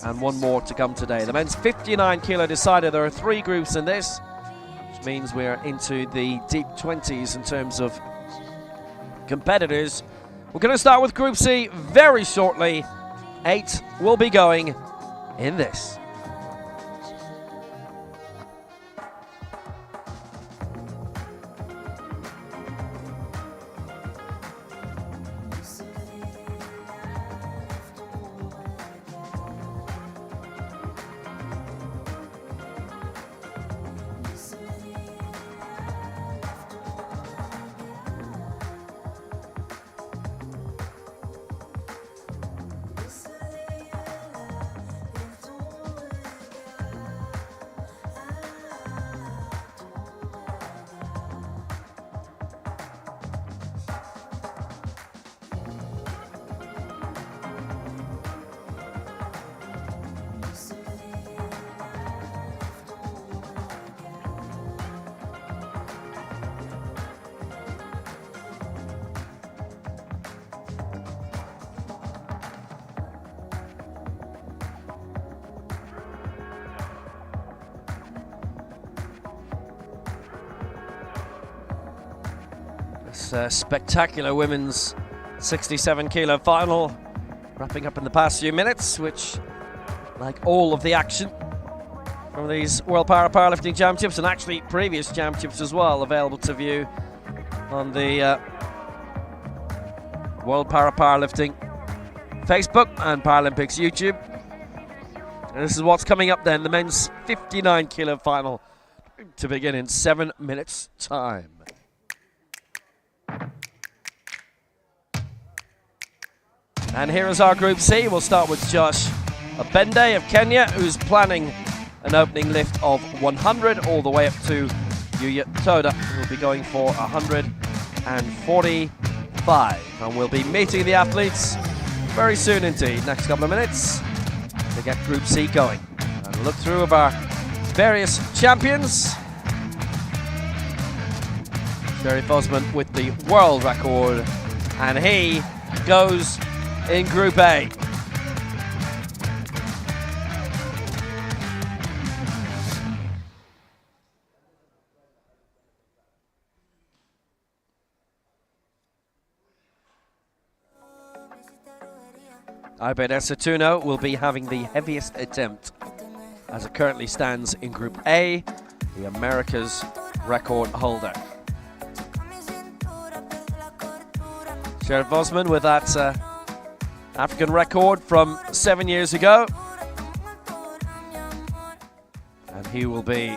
and one more to come today. The men's 59 kilo decider. There are 3 groups in this, which means we're into the deep 20s in terms of competitors. We're going to start with Group C very shortly. 8 will be going in this. Spectacular women's 67 kilo final wrapping up in the past few minutes, which, like all of the action from these World Powerlifting Championships and actually previous championships as well, available to view on the World Powerlifting Facebook and Paralympics YouTube. And this is what's coming up then, the men's 59 kilo final to begin in 7 minutes time. And here is our Group C. We'll start with Josh Obende of Kenya, who's planning an opening lift of 100 all the way up to Yuya Toda, who will be going for 145. And we'll be meeting the athletes very soon indeed, next couple of minutes, to get Group C going. And a look through of our various champions. Jerry Bosman with the world record, and he goes in Group A. Ibed Esatuno will be having the heaviest attempt as it currently stands in Group A, the America's record holder. Sheriff Bosman with that African record from 7 years ago. And he will be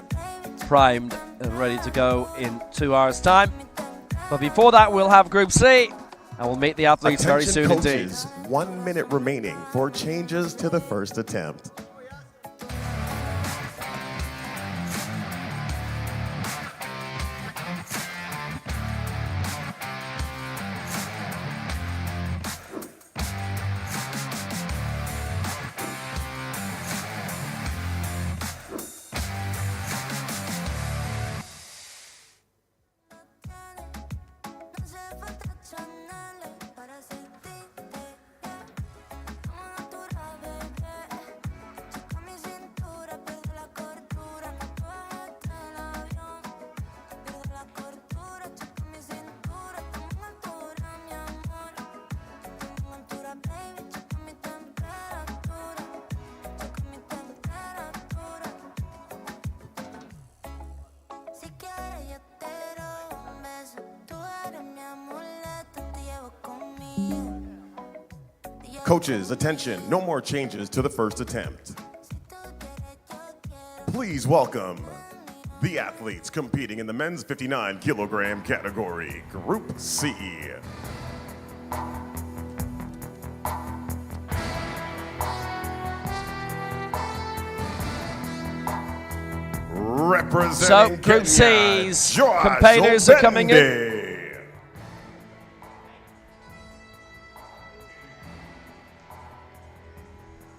primed and ready to go in 2 hours' time. But before that, we'll have Group C, and we'll meet the athletes very soon indeed. 1 minute remaining for changes to the first attempt. Coaches, attention, no more changes to the first attempt. Please welcome the athletes competing in the men's 59 kilogram category, Group C. Representing Group Kenya, C's Josh competitors are coming in.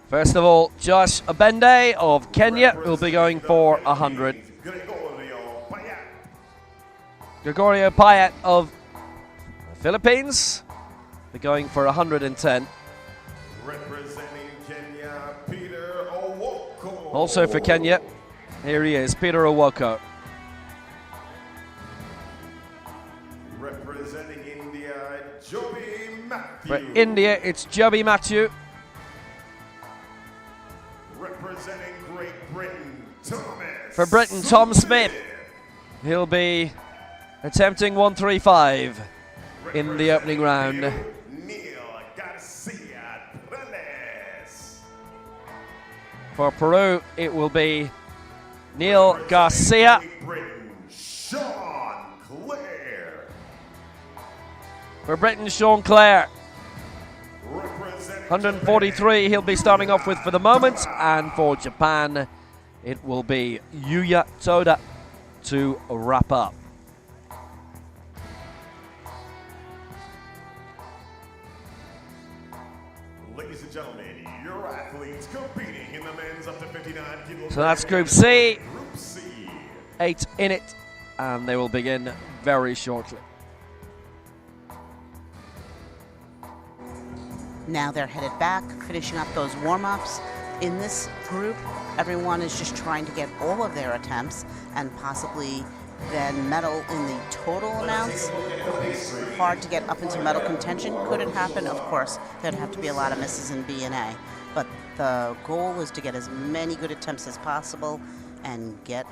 First of all, Josh Obende of Kenya will be going for 100. Gregorio Payat of the Philippines will be going for 110. Representing Kenya, Peter Also for Kenya, here he is, Peter Owoko. Representing India, Joby Matthew. For India, it's Joby Matthew. Representing Great Britain, Thomas. For Britain, Tom Smith. He'll be attempting 135 in the opening round. Neil Garcia Perez. For Peru, it will be Neil Garcia. Great Britain, Sean Clare. For Britain, Sean Clare. Representing 143 he'll be starting off with for the moment. And for Japan, it will be Yuya Toda to wrap up. Ladies and gentlemen, your athletes competing in the men's up to 59 kilograms. So that's Group C. Group C. 8 in it, and they will begin very shortly. Now they're headed back, finishing up those warm-ups. In this group, everyone is just trying to get all of their attempts and possibly then medal in the total amounts. Hard to get up into medal contention. Could it happen? Of course, there'd have to be a lot of misses in B and A. But the goal is to get as many good attempts as possible and get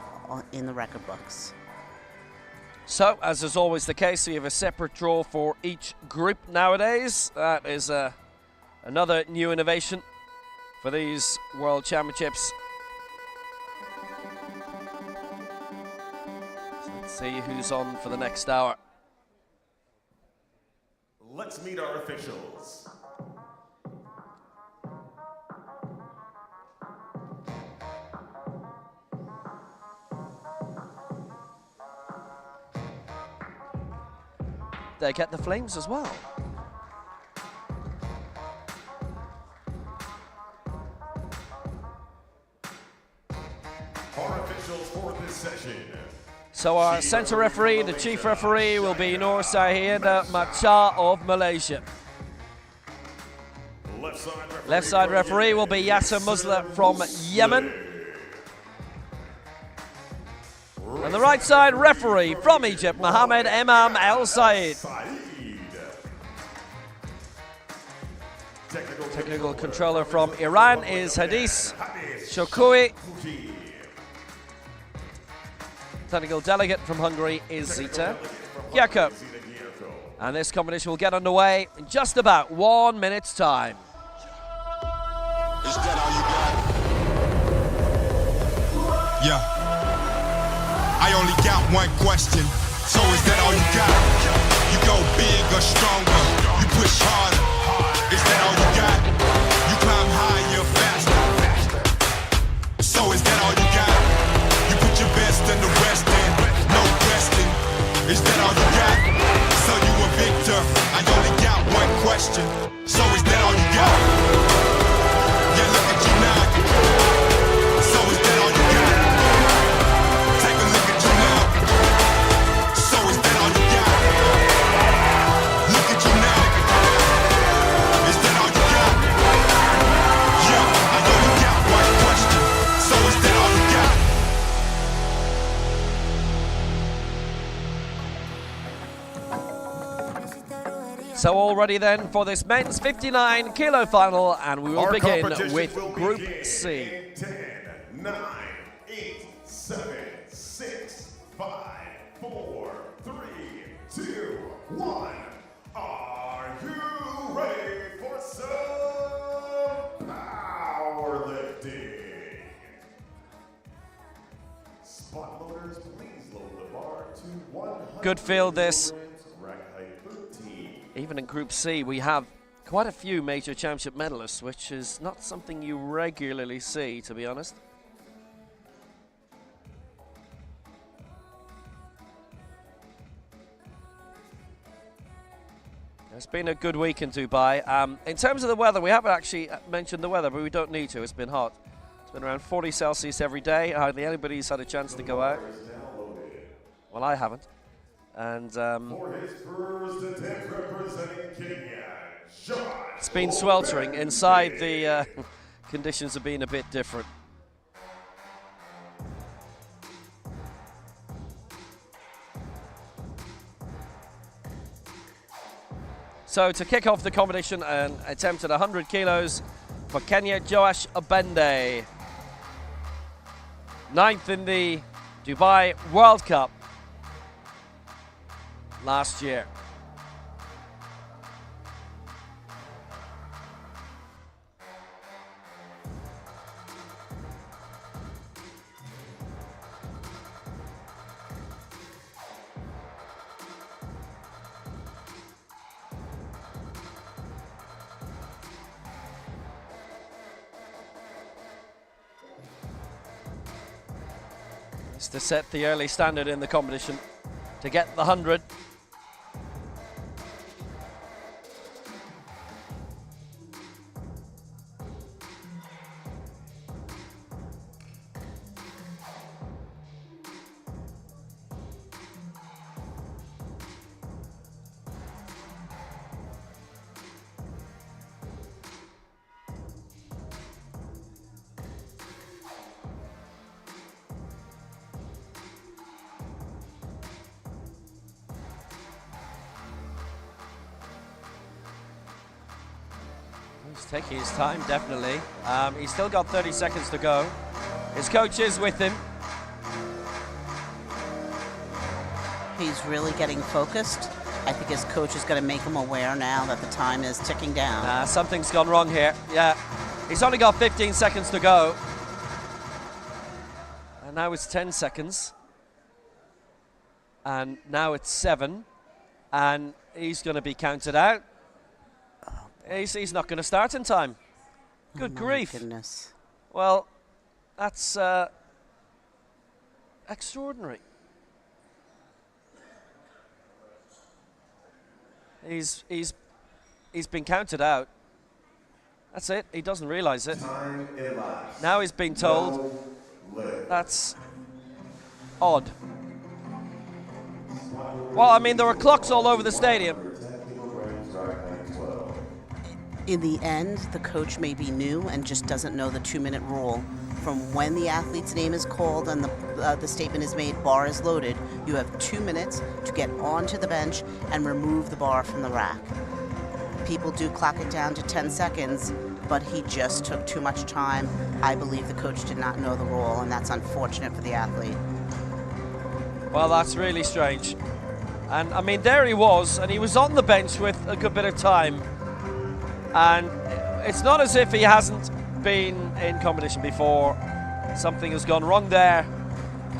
in the record books. So, as is always the case, we have a separate draw for each group nowadays. That is another new innovation for these World Championships. So let's see who's on for the next hour. Let's meet our officials. They get the flames as well. Our officials for this session. So our centre referee, the chief referee, will be Nur Sahieda Macha of Malaysia. Left side referee will be Yasser Musla from Yemen. And the right side referee from Egypt, Mohammed Imam El Said. Technical controller from Iran is Hadis Shokoui. Technical delegate from Hungary is Zita Gyako. And this competition will get underway in just about 1 minute's time. Is that all you got? Yeah. I only got one question. So is that all you got? You go big or stronger. You push harder. Is that all you got? You climb higher, faster. So is that all you got? You put your best and the rest in. No question. Is that all you got? So you a victor. I only got one question. So is that all you got? Yeah, look at you now. So is that all you got? Take a look at you now. So is that all you got? Look at you now. Is that all you got? Yeah, I only got one question. So is that all you got? So all ready then for this men's 59 kilo final, and we will Our begin competition with will Group begin C. in 10, 9, 8, 7, 6, 5, 4, 3, 2, 1. Are you ready for some powerlifting? Spot loaders, please load the bar to 100. Good field this. Rack height 13. Even in Group C, we have quite a few major championship medalists, which is not something you regularly see, to be honest. It's been a good week in Dubai. In terms of the weather, we haven't actually mentioned the weather, but we don't need to. It's been hot. It's been around 40 Celsius every day. Hardly anybody's had a chance to go out. Well, I haven't. And For his first attempt representing Kenya, it's been sweltering. Inside, the conditions have been a bit different. So to kick off the competition, an attempt at 100 kilos for Kenya, Joash Obende. 9th in the Dubai World Cup last year. To set the early standard in the competition to get the 100. He's taking his time, definitely. He's still got 30 seconds to go. His coach is with him. He's really getting focused. I think his coach is going to make him aware now that the time is ticking down. Something's gone wrong here. Yeah, he's only got 15 seconds to go. And now it's 10 seconds. And now it's 7. And he's going to be counted out. He's not going to start in time. Good grief. Goodness. Well, that's extraordinary. He's been counted out. That's it. He doesn't realize it. Now he's been told. That's odd. Well, I mean, there were clocks all over the stadium. In the end, the coach may be new and just doesn't know the 2-minute rule. From when the athlete's name is called and the statement is made, bar is loaded, you have 2 minutes to get onto the bench and remove the bar from the rack. People do clock it down to 10 seconds, but he just took too much time. I believe the coach did not know the rule, and that's unfortunate for the athlete. Well, that's really strange. And I mean, there he was, and he was on the bench with a good bit of time. And it's not as if he hasn't been in competition before. Something has gone wrong there.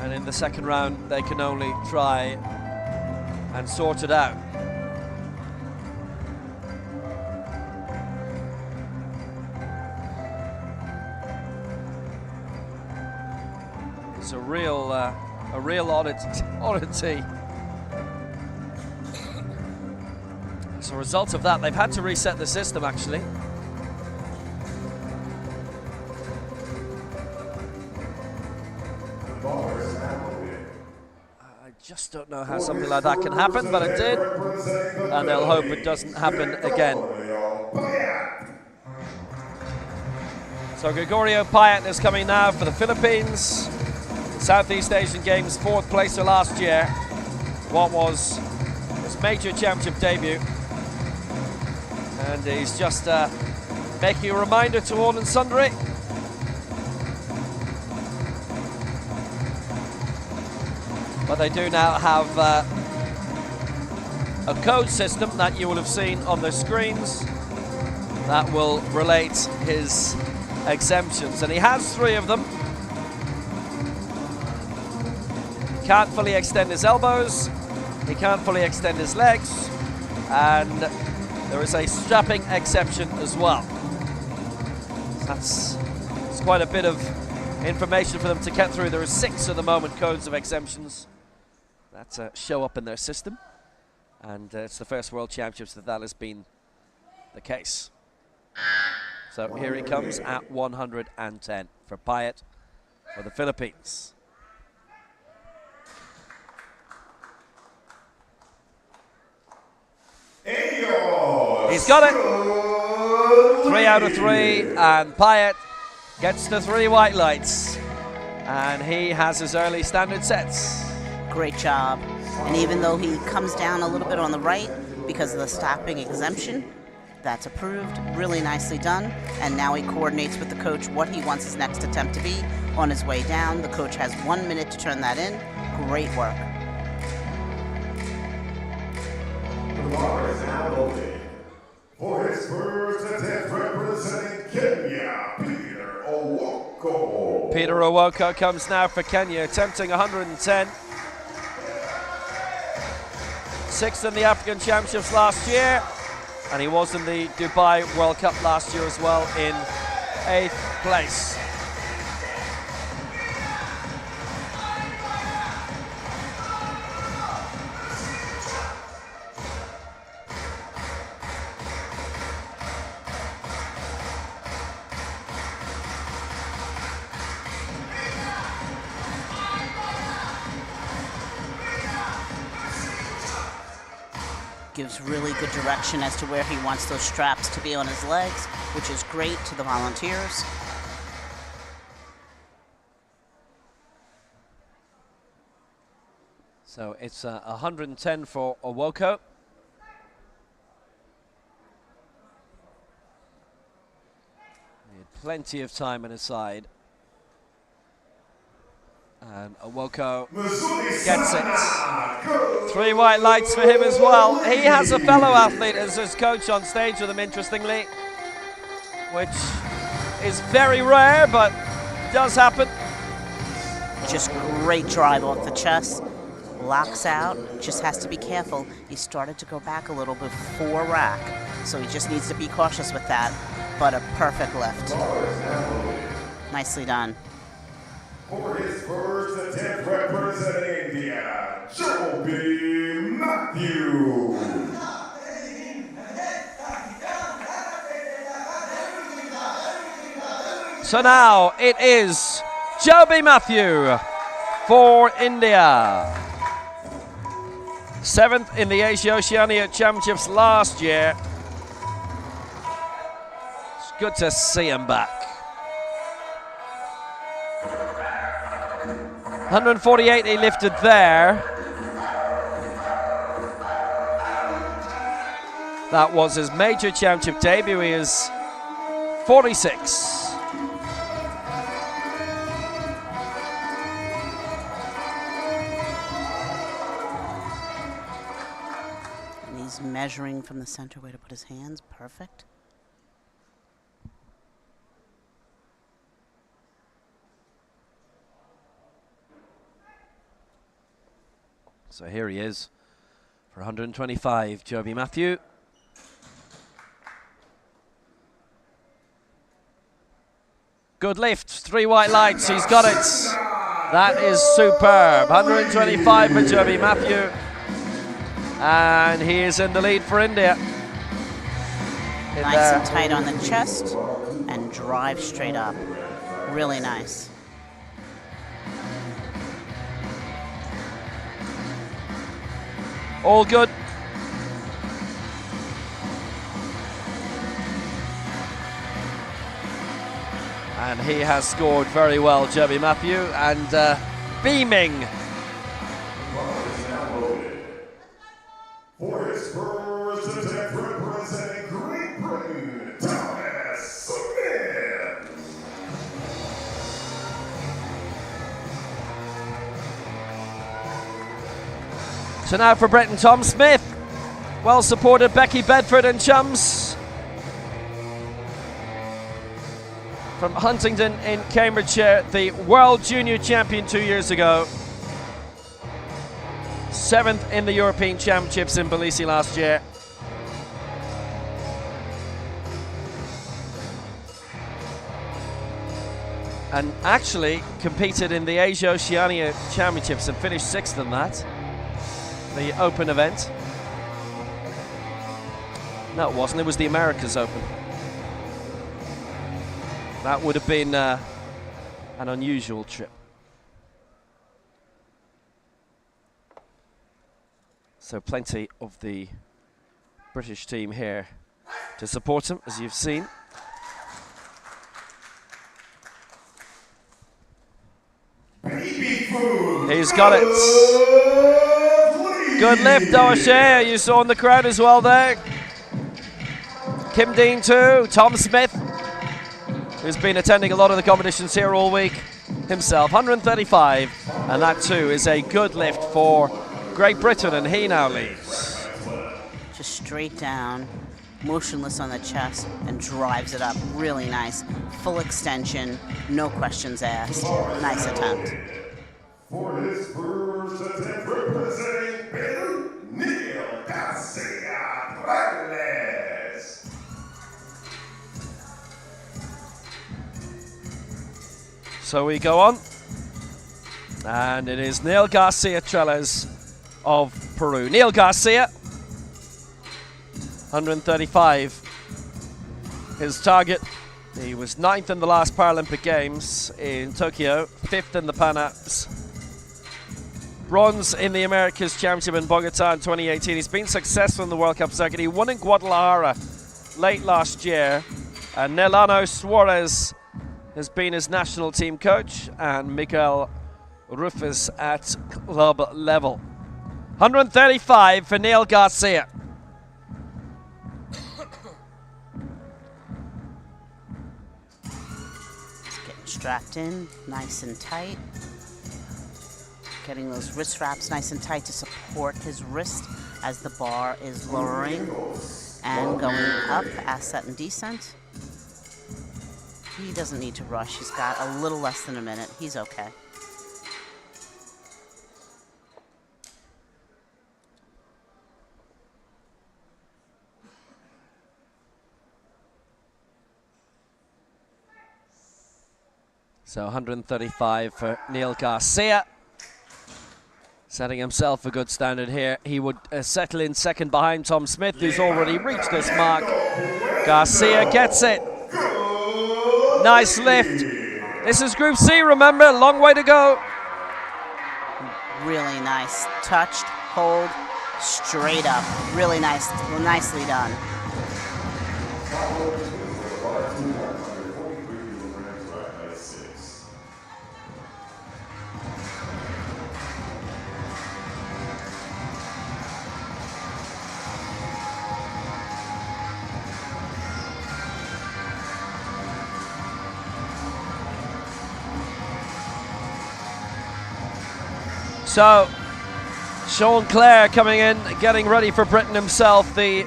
And in the second round, they can only try and sort it out. It's a real oddity. As a result of that, they've had to reset the system, actually. I just don't know how something like that can happen, but it did. And they'll hope it doesn't happen again. So Gregorio Payet is coming now for the Philippines. Southeast Asian Games 4th placer last year. What was his major championship debut. And he's just making a reminder to all and sundry. But they do now have a code system that you will have seen on the screens that will relate his exemptions. And he has 3 of them. He can't fully extend his elbows. He can't fully extend his legs. And there is a strapping exception as well. That's quite a bit of information for them to get through. There are 6 at the moment, codes of exemptions that show up in their system. And it's the first World Championships that has been the case. So here he comes at 110 for Payet for the Philippines. He's got it. 3 out of 3, and Payet gets the 3 white lights. And he has his early standard sets. Great job. And even though he comes down a little bit on the right, because of the stopping exemption. That's approved. Really nicely done. And now he coordinates with the coach what he wants his next attempt to be on his way down. The coach has 1 minute to turn that in. Great work. The bar is now open for his first attempt representing Kenya, Peter Owoko. Peter Owoko comes now for Kenya, attempting 110. Sixth in the African Championships last year, and he was in the Dubai World Cup last year as well in 8th place. Gives really good direction as to where he wants those straps to be on his legs, which is great to the volunteers. So it's 110 for Owoko. He had plenty of time on his side. And Owoko gets it. 3 white lights for him as well. He has a fellow athlete as his coach on stage with him, interestingly, which is very rare, but does happen. Just great drive off the chest. Locks out, just has to be careful. He started to go back a little before rack, so he just needs to be cautious with that, but a perfect lift. Nicely done. For his first attempt representing India, Joby Matthew. So now it is Joby Matthew for India. 7th in the Asia Oceania Championships last year. It's good to see him back. 148 he lifted there. That was his major championship debut. He is 46. And he's measuring from the center where to put his hands. Perfect. So here he is for 125, Joby Matthew. Good lift, 3 white lights, he's got it. That is superb. 125 for Joby Matthew. And he is in the lead for India. Nice and tight on the chest and drive straight up. Really nice. All good. And he has scored very well, Joby Matthew, and beaming. For his first attempt representing Great Britain, Thomas Smith. So now for Britain, Tom Smith. Well supported, Becky Bedford and chums. From Huntingdon in Cambridgeshire, the World Junior Champion 2 years ago. 7th in the European Championships in Tbilisi last year. And actually competed in the Asia Oceania Championships and finished 6th in that. The Open event. No, it wasn't. It was the Americas Open. That would have been an unusual trip. So plenty of the British team here to support him, as you've seen. Baby food. He's got it. Good lift, O'Shea. You saw in the crowd as well there. Kim Dean too. Tom Smith, who's been attending a lot of the competitions here all week himself. 135, and that too is a good lift for Great Britain, and he now leads. Just straight down, motionless on the chest, and drives it up. Really nice. Full extension, no questions asked. Nice attempt. For his first attempt, representing Peru, Neil Garcia Morales. So we go on, and it is Neil Garcia Trellis of Peru. Neil Garcia, 135, his target. He was 9th in the last Paralympic Games in Tokyo, 5th in the Pan Ams, bronze in the Americas Championship in Bogota in 2018. He's been successful in the World Cup circuit. He won in Guadalajara late last year, and Nelano Suarez has been his national team coach, and Miguel Rufus at club level. 135 for Neil Garcia. Getting strapped in, nice and tight. Getting those wrist wraps nice and tight to support his wrist as the bar is lowering and going up, ascent and descent. He doesn't need to rush. He's got a little less than a minute. He's okay. So 135 for Neil Garcia. Setting himself a good standard here. He would settle in second behind Tom Smith, who's already reached this mark. Garcia gets it. Nice lift. This is Group C, remember, long way to go. Really nice. Touched, hold, straight up. Really nice, nicely done. So, Sean Clare coming in, getting ready for Britain himself, the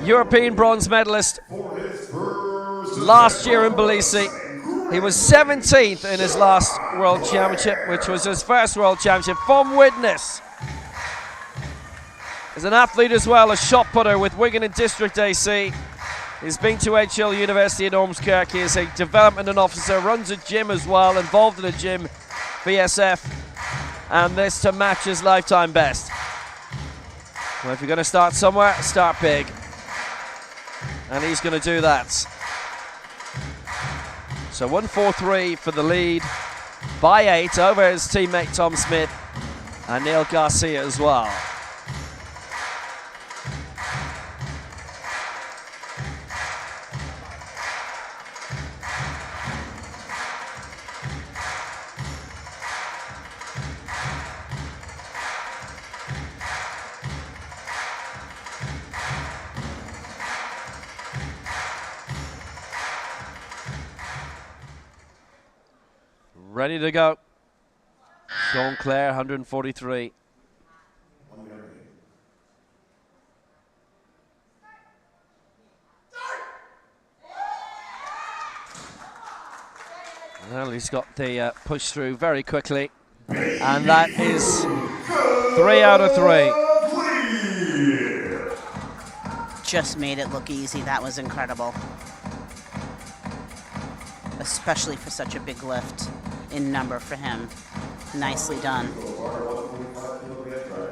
European bronze medalist last year in Belize. He was 17th in his last World Championship, which was his first World Championship from Widnes. He's an athlete as well, a shot putter with Wigan and District AC. He's been to Edge Hill University in Ormskirk. He is a development and officer, runs a gym as well, involved in a gym, VSF. And this to match his lifetime best. Well, if you're going to start somewhere, start big. And he's going to do that. So 143 for the lead by 8 over his teammate Tom Smith and Neil Garcia as well. Ready to go. Sean Clare, 143. Well, he's got the push through very quickly. And that is 3 out of 3. Just made it look easy. That was incredible. Especially for such a big lift in number for him. Nicely done.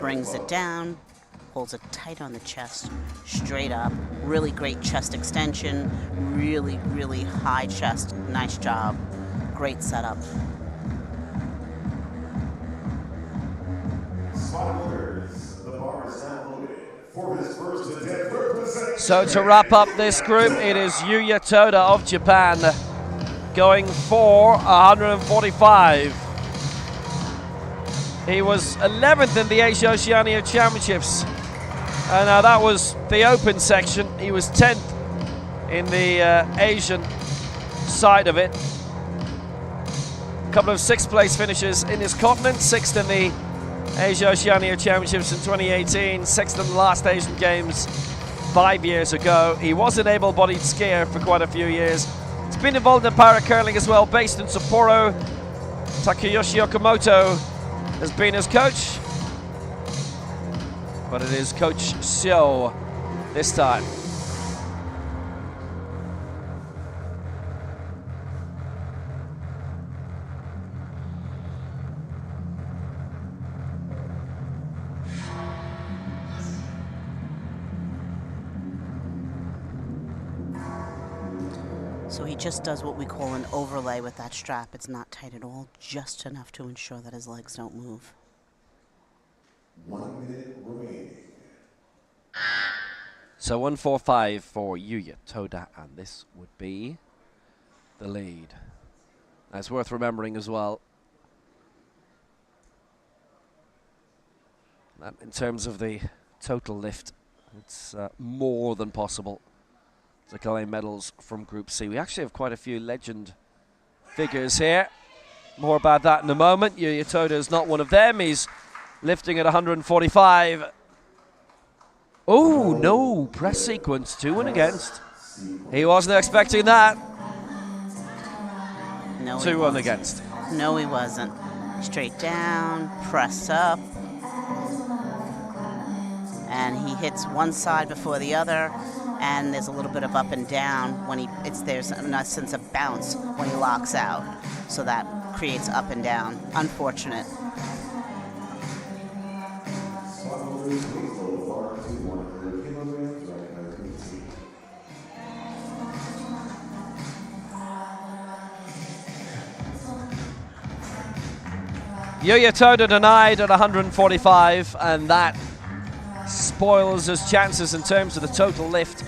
Brings it down, holds it tight on the chest, straight up. Really great chest extension. Really, really high chest. Nice job. Great setup. So to wrap up this group, it is Yuya Toda of Japan going for 145. He was 11th in the Asia Oceania Championships. And that was the open section. He was 10th in the Asian side of it. A couple of sixth place finishes in his continent, 6th in the Asia Oceania Championships in 2018, 6th in the last Asian Games 5 years ago. He was an able-bodied skier for quite a few years. He's been involved in para-curling as well, based in Sapporo. Takayoshi Okamoto has been his coach, but it is Coach Seo this time. So he just does what we call an overlay with that strap. It's not tight at all, just enough to ensure that his legs don't move. 1 minute remaining. So 1:45 for Yuya Toda, and this would be the lead. That's worth remembering as well, that in terms of the total lift, it's more than possible to claim medals from Group C. We actually have quite a few legend figures here. More about that in a moment. Yuya Toda is not one of them. He's lifting at 145. Oh, no, press sequence, 2 and against. He wasn't expecting that. No, 2 and against. No, he wasn't. Straight down, press up. And he hits one side before the other, and there's a little bit of up and down when there's in a sense of bounce when he locks out. So that creates up and down. Unfortunate. Yuya Toda denied at 145, and that spoils his chances in terms of the total lift.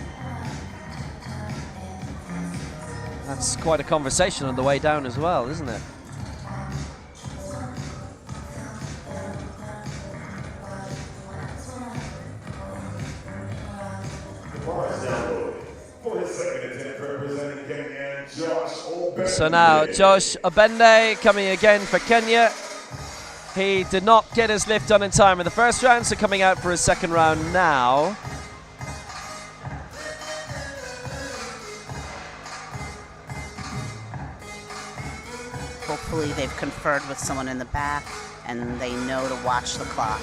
That's quite a conversation on the way down as well, isn't it? So now Josh Obende coming again for Kenya. He did not get his lift done in time in the first round, so coming out for his second round now. Hopefully they've conferred with someone in the back and they know to watch the clock.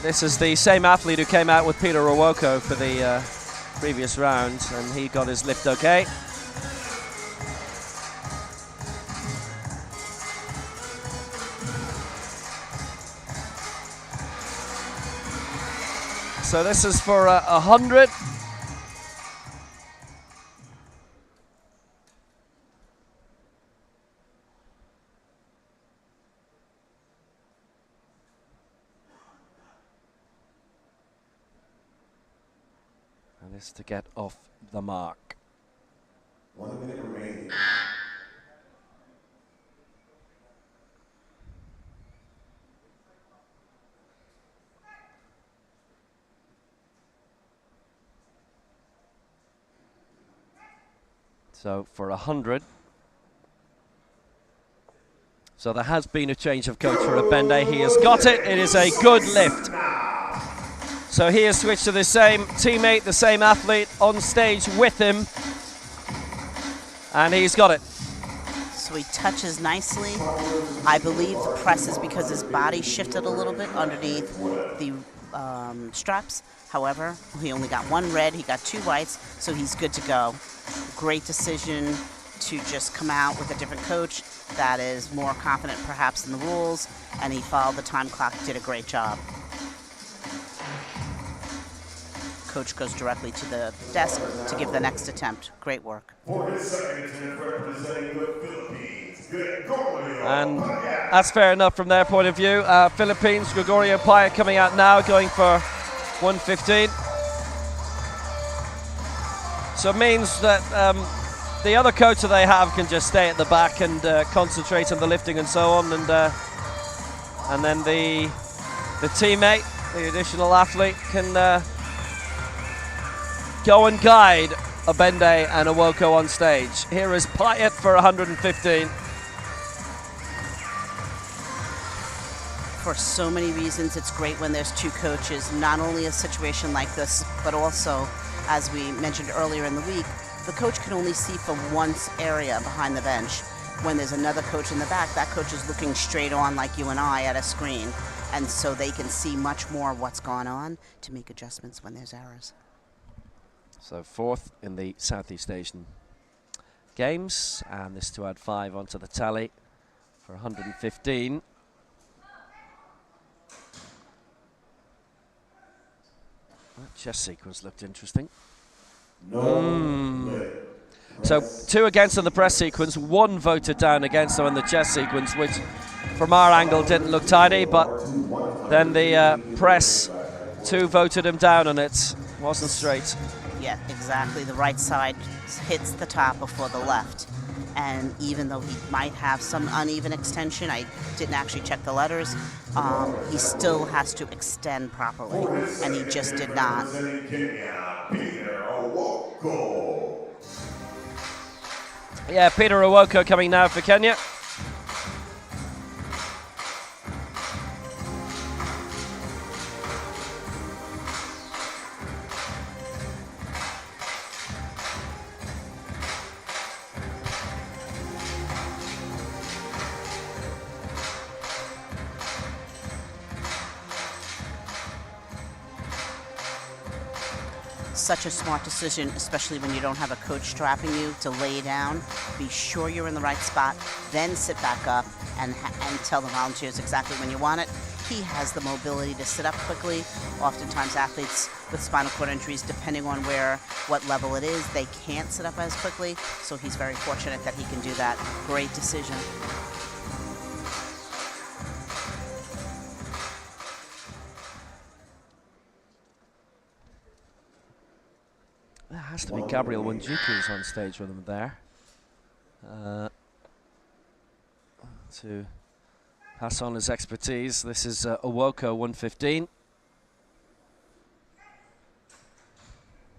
This is the same athlete who came out with Peter Owoko for the previous round, and he got his lift okay. So this is for 100. And this to get off the mark. 1 minute remaining. So for 100. So there has been a change of coach for Obende. He has got it. It is a good lift. So he has switched to the same teammate, the same athlete on stage with him. And he's got it. So he touches nicely. I believe the press is because his body shifted a little bit underneath the straps. However, he only got one red, he got 2 whites, so he's good to go. Great decision to just come out with a different coach that is more confident perhaps in the rules, and he followed the time clock, did a great job. Coach goes directly to the desk to give the next attempt. Great work. For his second attempt representing the Philippines, Gregorio. And that's fair enough from their point of view. Philippines, Gregorio Paya coming out now, going for 115. So it means that the other coach that they have can just stay at the back and concentrate on the lifting and so on, and And then the teammate, the additional athlete, can go and guide Obende and Owoko on stage. Here is Pyatt for 115. For so many reasons, it's great when there's two coaches. Not only a situation like this, but also, as we mentioned earlier in the week, the coach can only see from one area behind the bench. When there's another coach in the back, that coach is looking straight on like you and I at a screen. And so they can see much more of what's going on to make adjustments when there's errors. So 4th in the Southeast Asian Games, and this to add 5 onto the tally for 115. That chess sequence looked interesting. So 2 against on the press sequence, 1 voted down against on the chess sequence, which from our angle didn't look tidy, but then the press 2 voted him down and it wasn't straight. Yeah, exactly. The right side hits the top before the left. And even though he might have some uneven extension, I didn't actually check the letters, he still has to extend properly, and he just did not. Yeah, Peter Owoko coming now for Kenya. Such a smart decision, especially when you don't have a coach strapping you, to lay down, be sure you're in the right spot, then sit back up and tell the volunteers exactly when you want it. He has the mobility to sit up quickly. Oftentimes athletes with spinal cord injuries, depending on what level it is, they can't sit up as quickly, so he's very fortunate that he can do that. Great decision. That has to be Gabriel Wanjuku's on stage with him there. To pass on his expertise. This is Owoko 115.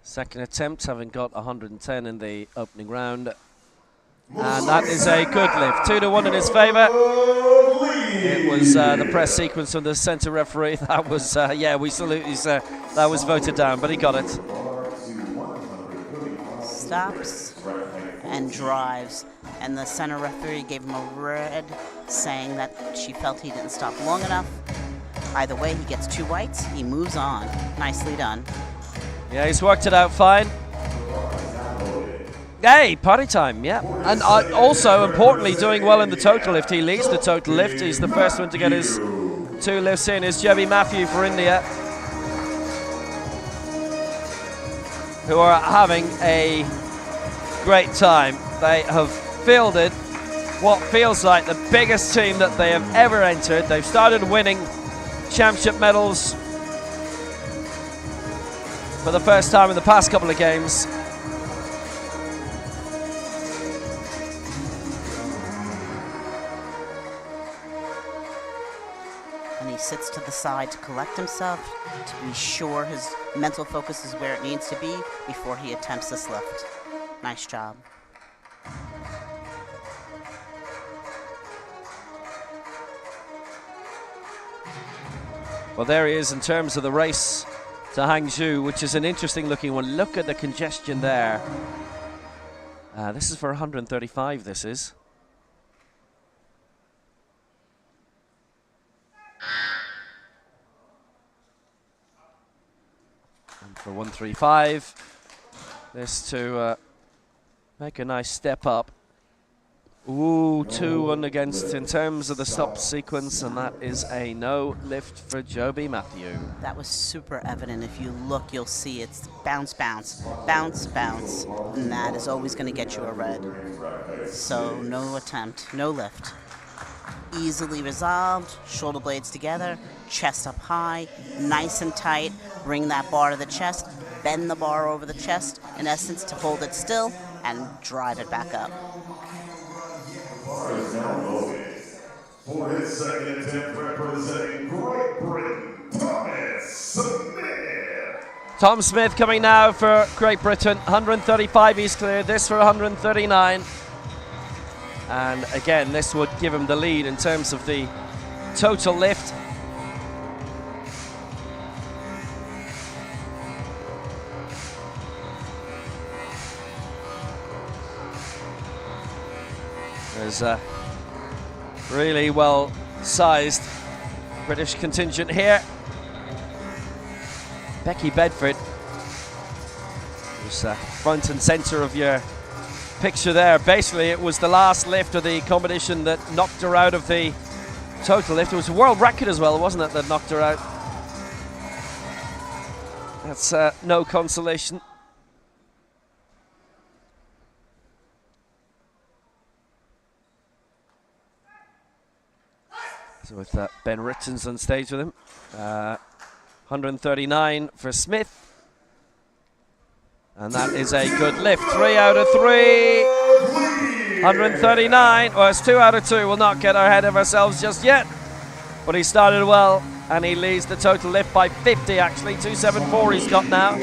Second attempt, having got 110 in the opening round. And that is a good lift. 2-1 in his favour. It was the press sequence from the centre referee. That was, yeah, we salute you, sir. That was voted down, but he got it. Stops and drives, and the center referee gave him a red, saying that she felt he didn't stop long enough. Either way, he gets 2 whites, he moves on. Nicely done. Yeah, he's worked it out fine. Hey, party time, yeah. And also, importantly, doing well in the total lift. He leads the total lift. He's the first one to get his 2 lifts in. Is Joby Matthew for India, who are having a great time. They have fielded what feels like the biggest team that they have ever entered. They've started winning championship medals for the first time in the past couple of games. And he sits to the side to collect himself, to be sure his mental focus is where it needs to be before he attempts this lift. Nice job. Well, there he is in terms of the race to Hangzhou, which is an interesting looking one. Look at the congestion there. This is for 135, this is. And for 135, this to make a nice step up. Ooh, 2-1 against in terms of the stop sequence, and that is a no lift for Joby Matthew. That was super evident. If you look, you'll see it's bounce, bounce, bounce, bounce, and that is always going to get you a red. So no attempt, no lift. Easily resolved, shoulder blades together, chest up high, nice and tight, bring that bar to the chest, bend the bar over the chest, in essence, to hold it still, and drive it back up. For his second attempt representing Great Britain, Thomas Smith. Tom Smith coming now for Great Britain. 135 he's cleared, this for 139. And again, this would give him the lead in terms of the total lift. There's a really well-sized British contingent here. Becky Bedford, who's front and center of your picture there. Basically, it was the last lift of the competition that knocked her out of the total lift. It was a world record as well, wasn't it, that knocked her out? That's no consolation. So with Ben Ritchens on stage with him. 139 for Smith. And that is a good lift. 3 out of 3. 139. Well, it's 2 out of 2. We'll not get ahead of ourselves just yet. But he started well, and he leads the total lift by 50, actually. 274 he's got now.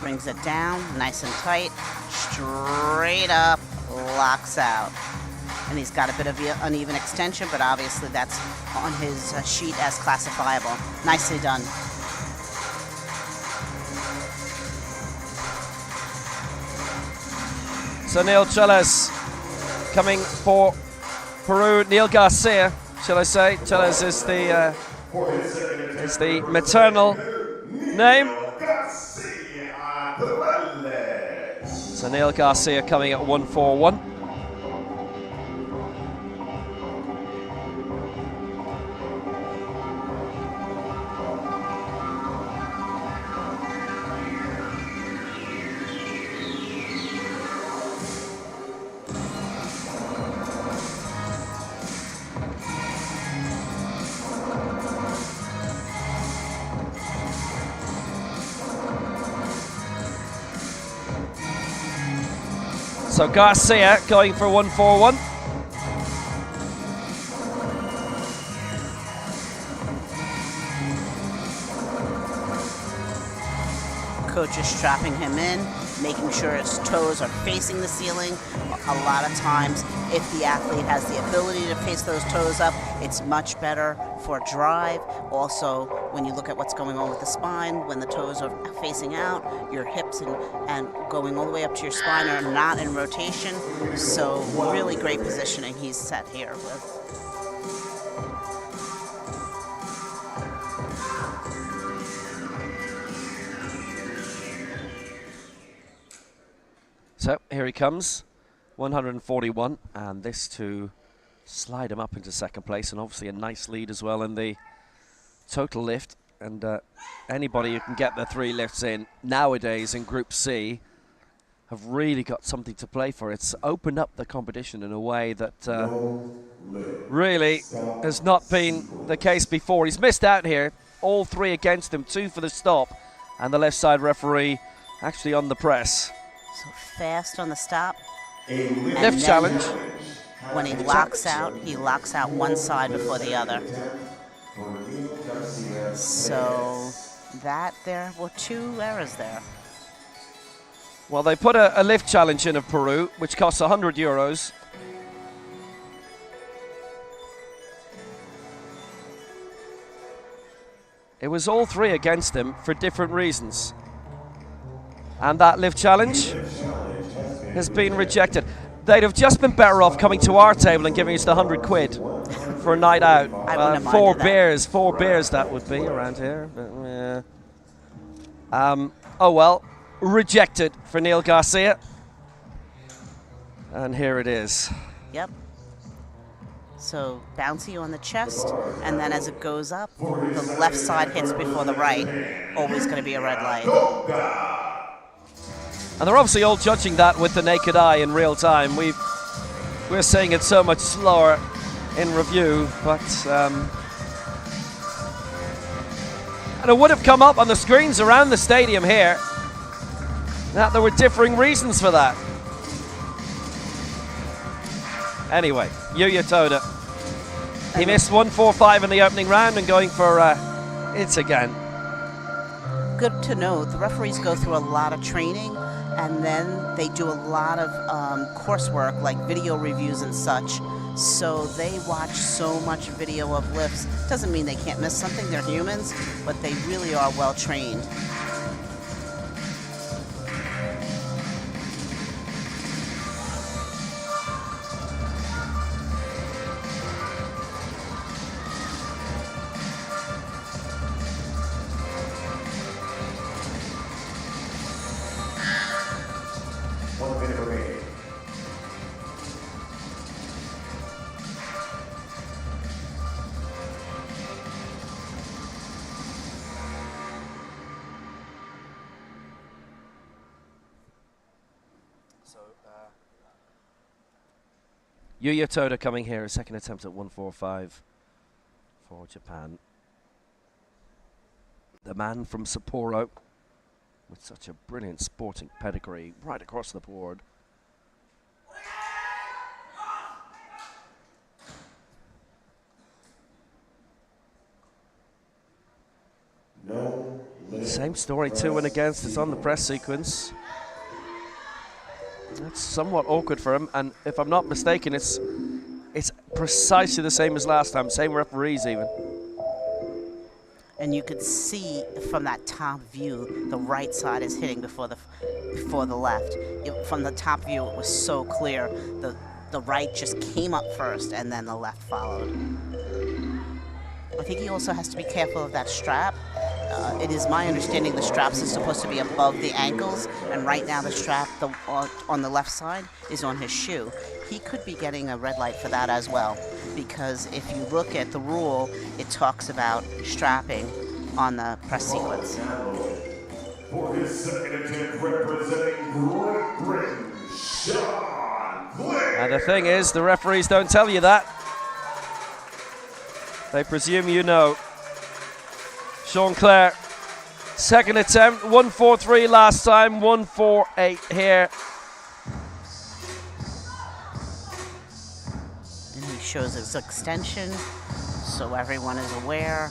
Brings it down, nice and tight, straight up, locks out. And he's got a bit of uneven extension, but obviously that's on his sheet as classifiable. Nicely done. So Neil Cheles coming for Peru. Neil Garcia, shall I say? Cheles is the maternal name. So Neil Garcia coming at 141. So Garcia going for 141. Coach is strapping him in, making sure his toes are facing the ceiling. A lot of times, if the athlete has the ability to face those toes up, it's much better for drive. Also, when you look at what's going on with the spine, when the toes are facing out, your hips and going all the way up to your spine are not in rotation. So really great positioning he's set here with. So here he comes, 141, and this to slide him up into second place, and obviously a nice lead as well in the total lift. And anybody who can get the 3 lifts in nowadays in Group C have really got something to play for. It's opened up the competition in a way that really has not been the case before. He's missed out here, all 3 against him, 2 for the stop, and the left side referee actually on the press. So fast on the stop. Lift challenge. When he locks out one side before the other. So that there were 2 errors there. Well, they put a lift challenge in of Peru, which costs €100. It was all 3 against him for different reasons. And that lift challenge has been rejected. They'd have just been better off coming to our table and giving us the £100 for a night out. I wouldn't have 4 minded beers, 4 beers that would be around here. But, yeah. Oh well, rejected for Neil Garcia. And here it is. Yep. So bouncy on the chest, and then as it goes up, the left side hits before the right. Always going to be a red light. And they're obviously all judging that with the naked eye in real time. We're seeing it so much slower in review, but and it would have come up on the screens around the stadium here that there were differing reasons for that. Anyway, Yuya Toda. He missed 145 in the opening round and going for it again. Good to know. The referees go through a lot of training, and then they do a lot of coursework like video reviews and such. So they watch so much video of lifts. Doesn't mean they can't miss something. They're humans, but they really are well trained. Yuya Toda coming here, a second attempt at 145 for Japan. The man from Sapporo with such a brilliant sporting pedigree right across the board. No. Same story, 2 and against. It's on the press sequence. That's somewhat awkward for him, and if I'm not mistaken, it's precisely the same as last time, same referees even. And you could see from that top view, the right side is hitting before the left. From the top view, it was so clear. The right just came up first, and then the left followed. I think he also has to be careful of that strap. It is my understanding the straps are supposed to be above the ankles, and right now the strap on the left side is on his shoe. He could be getting a red light for that as well, because if you look at the rule, it talks about strapping on the press sequence. For his second attempt representing Great Britain, Sean Clare. And the thing is, the referees don't tell you that. They presume you know. Sean Clare, second attempt, 143 last time, 148 here. And he shows his extension, so everyone is aware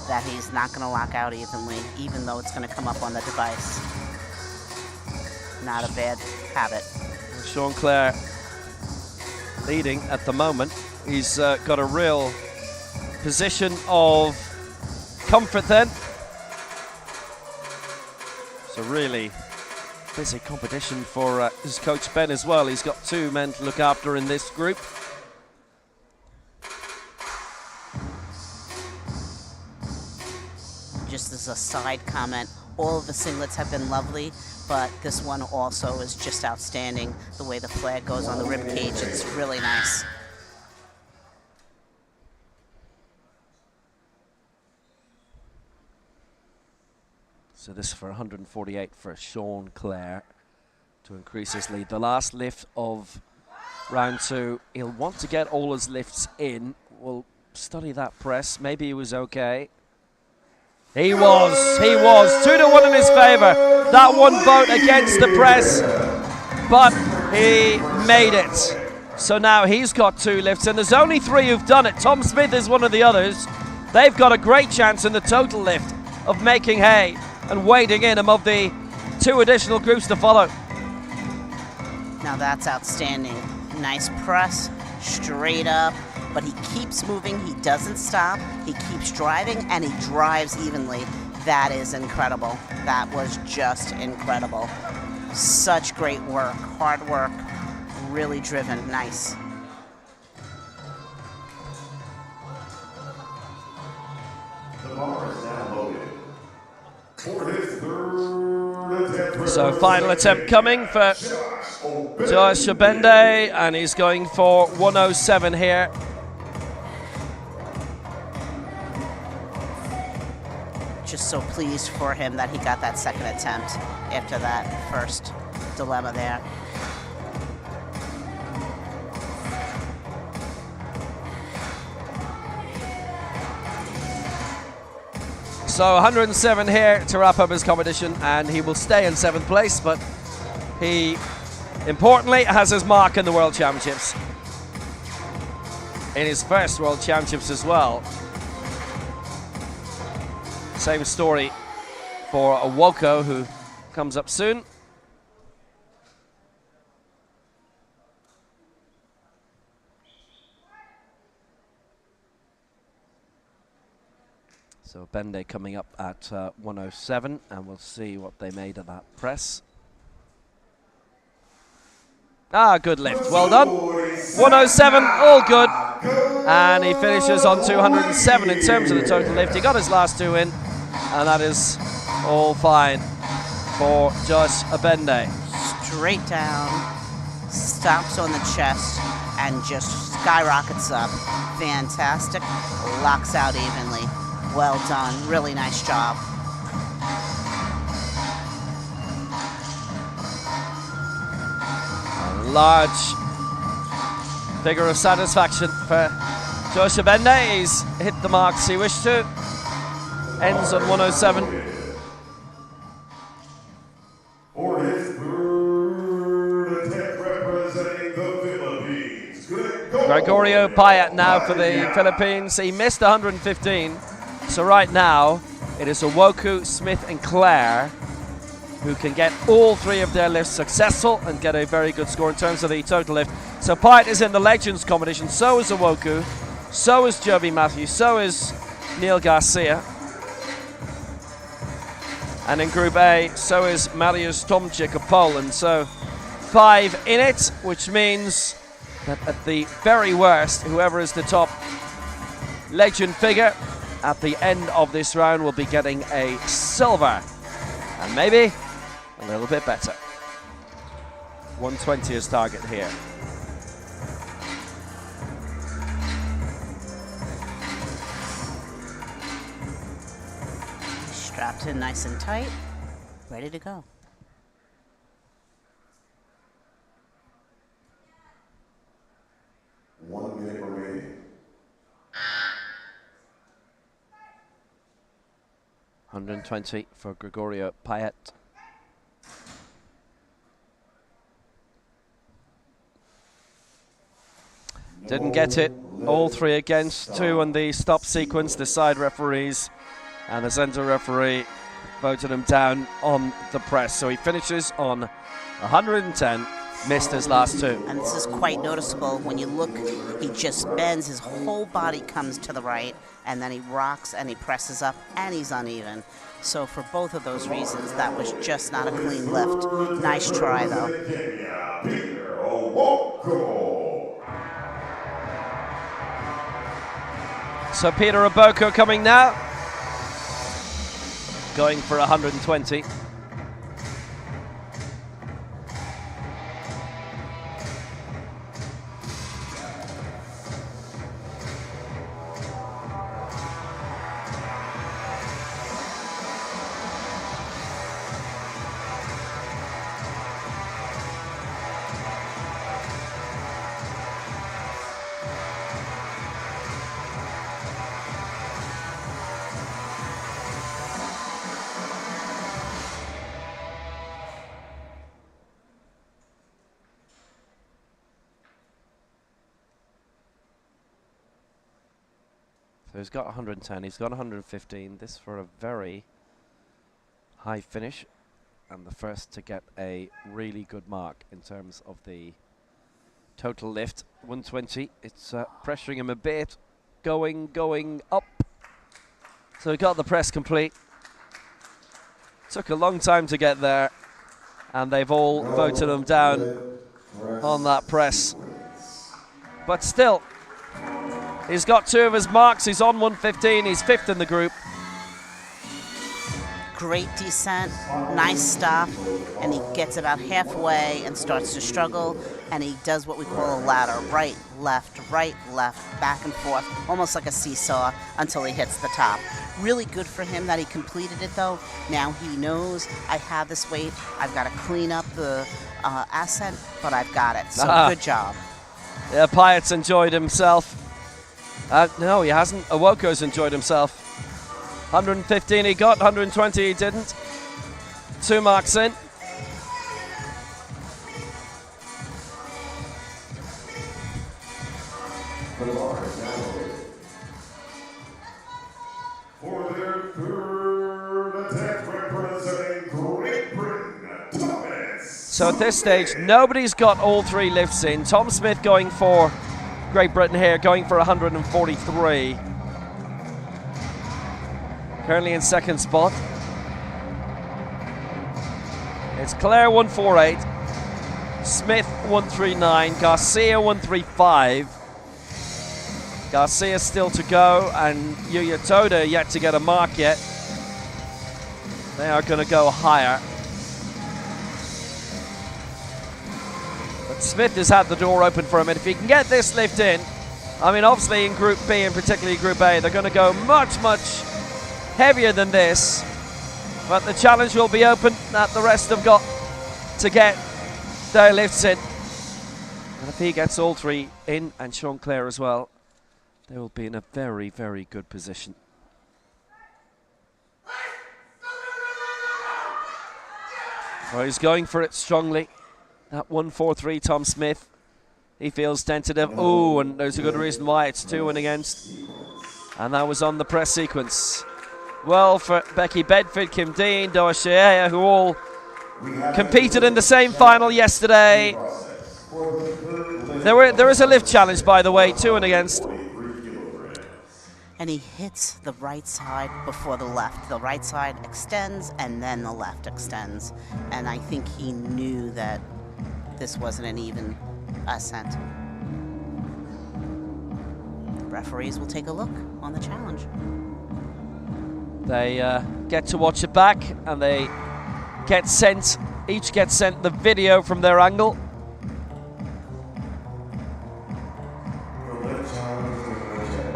that he's not going to lock out evenly, even though it's going to come up on the device. Not a bad habit. Sean Clare leading at the moment. He's got a real position of comfort then. It's a really busy competition for his coach Ben as well. He's got 2 men to look after in this group. Just as a side comment, all of the singlets have been lovely, but this one also is just outstanding. The way the flag goes on the rib cage, it's really nice. So this for 148 for Sean Clare to increase his lead. The last lift of round 2. He'll want to get all his lifts in. We'll study that press. Maybe he was okay. He was. 2-1 in his favor. That one vote against the press, but he made it. So now he's got 2 lifts, and there's only 3 who've done it. Tom Smith is one of the others. They've got a great chance in the total lift of making hay and wading in among the 2 additional groups to follow. Now that's outstanding. Nice press, straight up, but he keeps moving, he doesn't stop, he keeps driving, and he drives evenly. That is incredible. That was just incredible. Such great work, hard work, really driven, nice. The bar is now loaded. For his third attempt. So final attempt coming for Josh Obende, and he's going for 107 here. Just so pleased for him that he got that second attempt after that first dilemma there. So 107 here to wrap up his competition, and he will stay in 7th place, but he importantly has his mark in the World Championships. in his first World Championships as well. Same story for Awoko, who comes up soon. So Bende coming up at 107, and we'll see what they made of that press. Ah, good lift, well done. 107, all good. And he finishes on 207 in terms of the total lift. He got his last two in, and that is all fine for Josh Abende. Straight down, stops on the chest, and just skyrockets up. Fantastic, locks out evenly. Well done, really nice job. A large figure of satisfaction for Josh Abende. He's hit the marks he wished to. Ends on 107. For his third attempt representing the Philippines, Gregorio Payet now for the Philippines. He missed 115. So right now, it is Awoku, Smith and Claire who can get all three of their lifts successful and get a very good score in terms of the total lift. So Payet is in the Legends competition, so is Awoku, so is Joby Matthews, so is Neil Garcia. And in Group A, so is Mariusz Tomczyk of Poland. So 5 in it, which means that at the very worst, whoever is the top legend figure at the end of this round will be getting a silver, and maybe a little bit better. 120 is target here. Strapped in nice and tight, ready to go. One minute remaining. 120 for Gregorio Payet. Didn't get it. All three against, 2 on the stop sequence. The side referees and the center referee voted him down on the press. So he finishes on 110, missed his last 2. And this is quite noticeable. When you look, he just bends, his whole body comes to the right, and then he rocks and he presses up, and he's uneven. So for both of those reasons, that was just not a clean lift. Nice try, though. So Peter Aboko coming now, going for 120. So he's got 110, he's got 115. This for a very high finish, and the first to get a really good mark in terms of the total lift. 120, it's pressuring him a bit, going up. So he got the press complete. Took a long time to get there, and they've all voted him down on that press. But still, he's got 2 of his marks. He's on 115. He's 5th in the group. Great descent, nice stop, and he gets about halfway and starts to struggle, and he does what we call a ladder. Right, left, back and forth, almost like a seesaw until he hits the top. Really good for him that he completed it, though. Now he knows, I have this weight. I've got to clean up the ascent, but I've got it. So good job. Yeah, Payet's enjoyed himself. No, he hasn't. Awoko's enjoyed himself. 115 he got, 120 he didn't. 2 marks in. For their third attempt representing Great Britain, Thomas. So at this stage, nobody's got all three lifts in. Tom Smith going for Great Britain here, going for 143. Currently in second spot. It's Claire 148, Smith 139, Garcia 135. Garcia still to go, and Yuya Toda yet to get a mark yet. They are going to go higher. But Smith has had the door open for him, and if he can get this lift in, I mean, obviously in Group B and particularly Group A, they're going to go much, much heavier than this. But the challenge will be open that the rest have got to get their lifts in. And if he gets all three in, and Sean Clare as well, they will be in a very, very good position. Well, he's going for it strongly. That 143, Tom Smith. He feels tentative. Oh, and there's a good reason why. It's 2 and against. And that was on the press sequence. Well, for Becky Bedford, Kim Dean, Doa Shea, who all competed in the same final yesterday. There is a lift challenge, by the way, 2 and against. And he hits the right side before the left. The right side extends, and then the left extends. And I think he knew that this wasn't an even ascent. The referees will take a look on the challenge. They get to watch it back, and they get sent, each gets sent the video from their angle.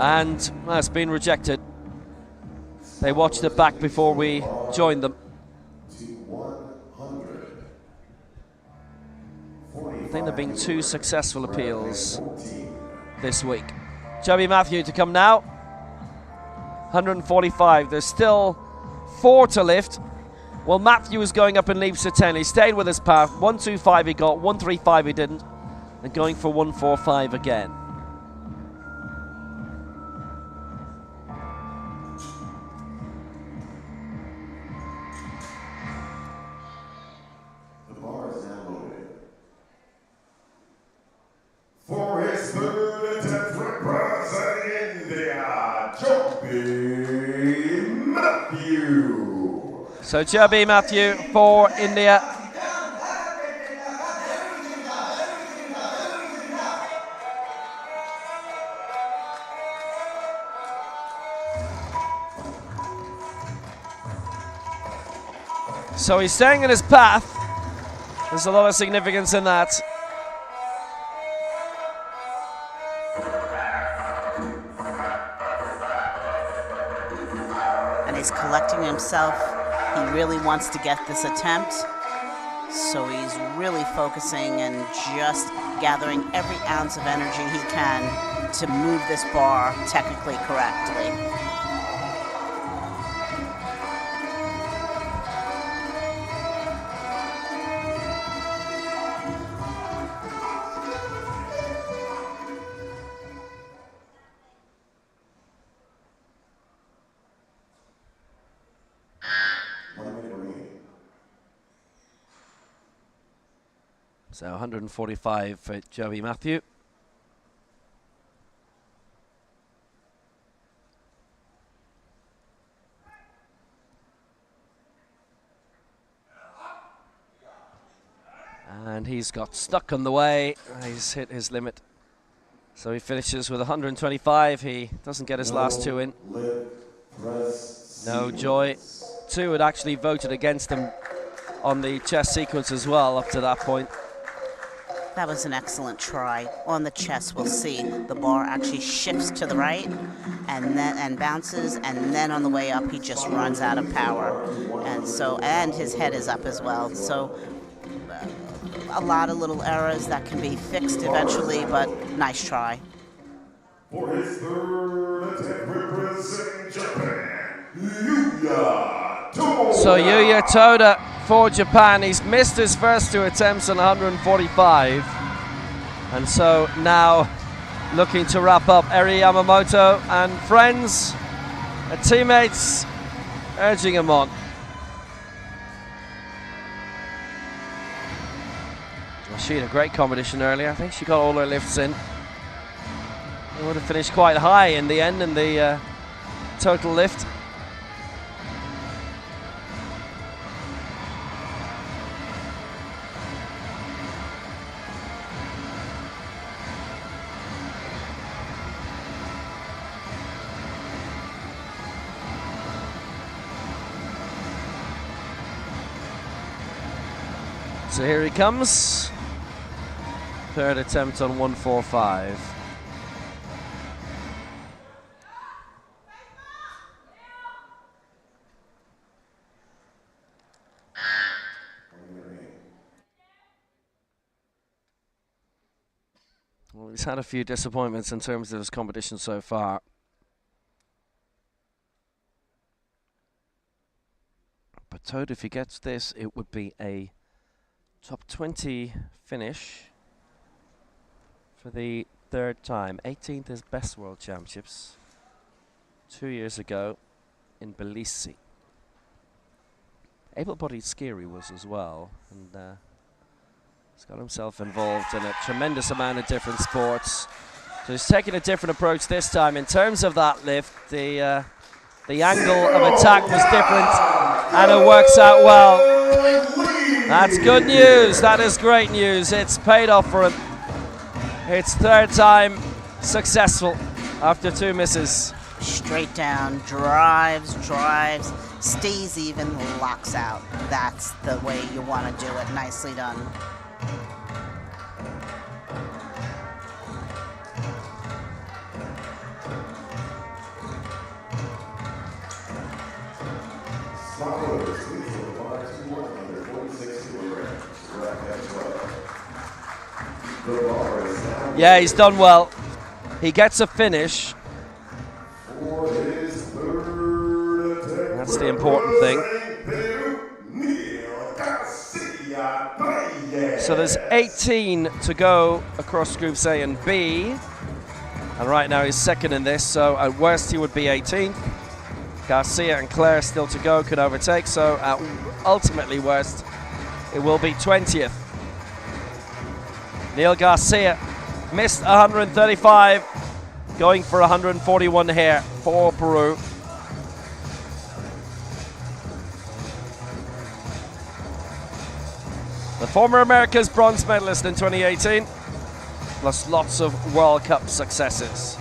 And well, it's been rejected. They watched it back before we joined them. I think there have been 2 successful appeals this week. Joby Matthew to come now. 145. There's still 4 to lift. Well, Matthew is going up in leaps to 10. He stayed with his path. 125 he got, 135 he didn't, and going for 145 again. For his third attempt representing India, Joby Matthew. So Joby Matthew for India. So he's staying in his path. There's a lot of significance in that. He's collecting himself. He really wants to get this attempt. So he's really focusing and just gathering every ounce of energy he can to move this bar technically correctly. So 145 for Joby Matthew. And he's got stuck on the way. He's hit his limit. So he finishes with 125. He doesn't get his last 2 in. No joy. 2 had actually voted against him on the chest sequence as well up to that point. That was an excellent try. On the chest, we'll see the bar actually shifts to the right and bounces, and then on the way up, he just runs out of power. And his head is up as well. So a lot of little errors that can be fixed eventually, but nice try. For his third attempt representing Japan, Yuya Toda. So Yuya Toda for Japan. He's missed his first 2 attempts on 145. And so now looking to wrap up. Eri Yamamoto and friends and teammates urging him on. Well, she had a great competition earlier. I think she got all her lifts in. They would have finished quite high in the end in the total lift. So here he comes. Third attempt on 145. Well, he's had a few disappointments in terms of his competition so far. But Toad, if he gets this, it would be a top 20 finish for the third time. 18th is Best World Championships 2 years ago in Belize. Able-bodied skier was as well, and he's got himself involved in a tremendous amount of different sports. So he's taking a different approach this time in terms of that lift. The angle of attack was different, and it works out well. That's good news. That is great news. It's paid off for him. It's third time successful after 2 misses. Straight down, drives, stays even, locks out. That's the way you want to do it. Nicely done. Yeah, he's done well. He gets a finish. That's the important thing. So there's 18 to go across groups A and B. And right now he's second in this, so at worst he would be 18th. Garcia and Claire still to go, could overtake, so at ultimately worst it will be 20th. Neil Garcia missed 135, going for 141 here for Peru. The former America's bronze medalist in 2018, plus lots of World Cup successes.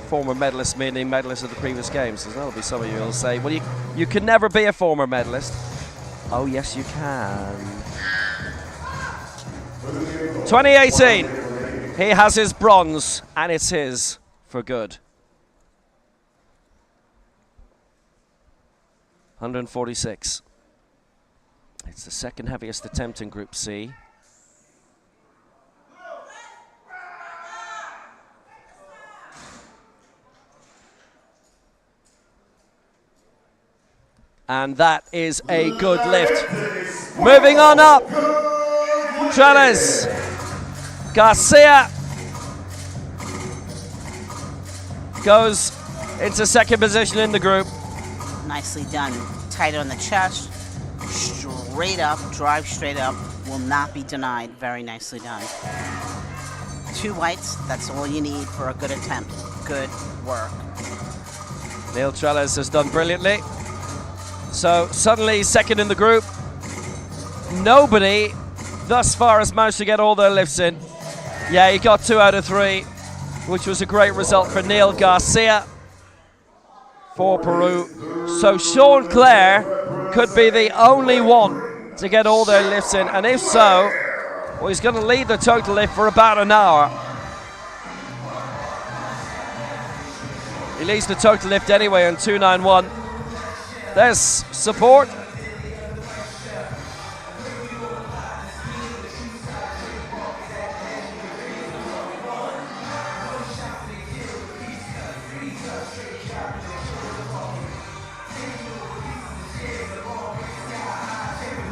Former medalist meaning medalist of the previous games. So that'll be some of you will say, well, you can never be a former medalist. Oh, yes, you can. 2018. He has his bronze, and it's his for good. 146. It's the second heaviest attempt in Group C. And that is a good lift. Moving on up. Trellis. Garcia goes into second position in the group. Nicely done. Tight on the chest. Straight up. Drive straight up. Will not be denied. Very nicely done. 2 whites. That's all you need for a good attempt. Good work. Neil Trellis has done brilliantly. So suddenly second in the group. Nobody thus far has managed to get all their lifts in. Yeah, he got 2 out of 3, which was a great result for Neil Garcia for Peru. So Sean Clare could be the only one to get all their lifts in, and if so, well, he's going to lead the total lift for about an hour. He leads the total lift anyway on 291. There's support.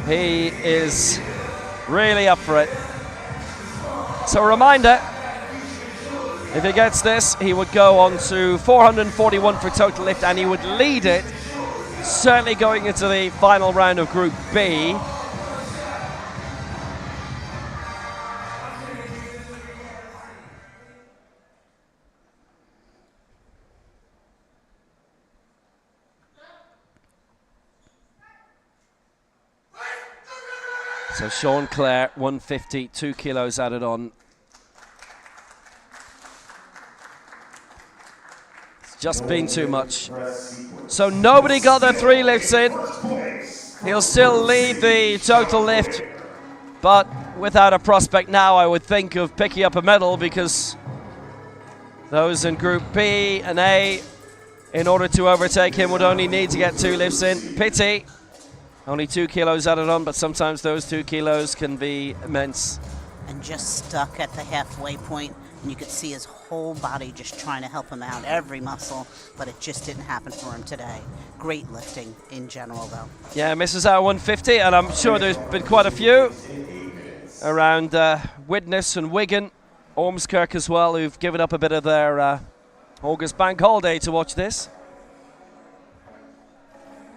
He is really up for it. So a reminder, if he gets this, he would go on to 441 for total lift, and he would lead it, certainly going into the final round of Group B. So Sean Clare, 150, 2 kilos added on. It's just been too much. So nobody got their 3 lifts in. He'll still lead the total lift, but without a prospect now, I would think of picking up a medal, because those in Group B and A, in order to overtake him, would only need to get 2 lifts in. Pity. Only 2 kilos added on, but sometimes those 2 kilos can be immense. And just stuck at the halfway point, and you could see his whole body just trying to help him out, every muscle, but it just didn't happen for him today. Great lifting in general, though. Yeah, misses out 150, and I'm sure there's been quite a few around Widnes and Wigan, Ormskirk as well, who've given up a bit of their August bank holiday to watch this.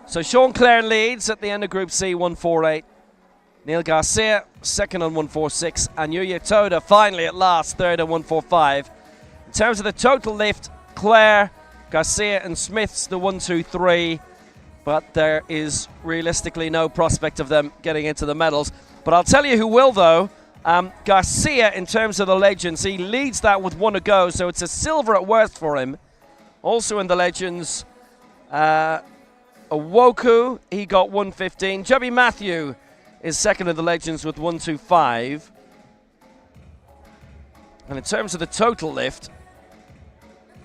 So Sean Clare leads at the end of Group C, 148. Neil Garcia, second on 146. And Yuya Toda, finally at last, third on 145. In terms of the total lift, Clare, Garcia and Smith's the 1, 2, 3. But there is realistically no prospect of them getting into the medals. But I'll tell you who will, though. Garcia, in terms of the legends, he leads that with 1 to go. So it's a silver at worst for him. Also in the legends, Owoku, he got 115. Jebby Matthew is second of the legends with 125. And in terms of the total lift,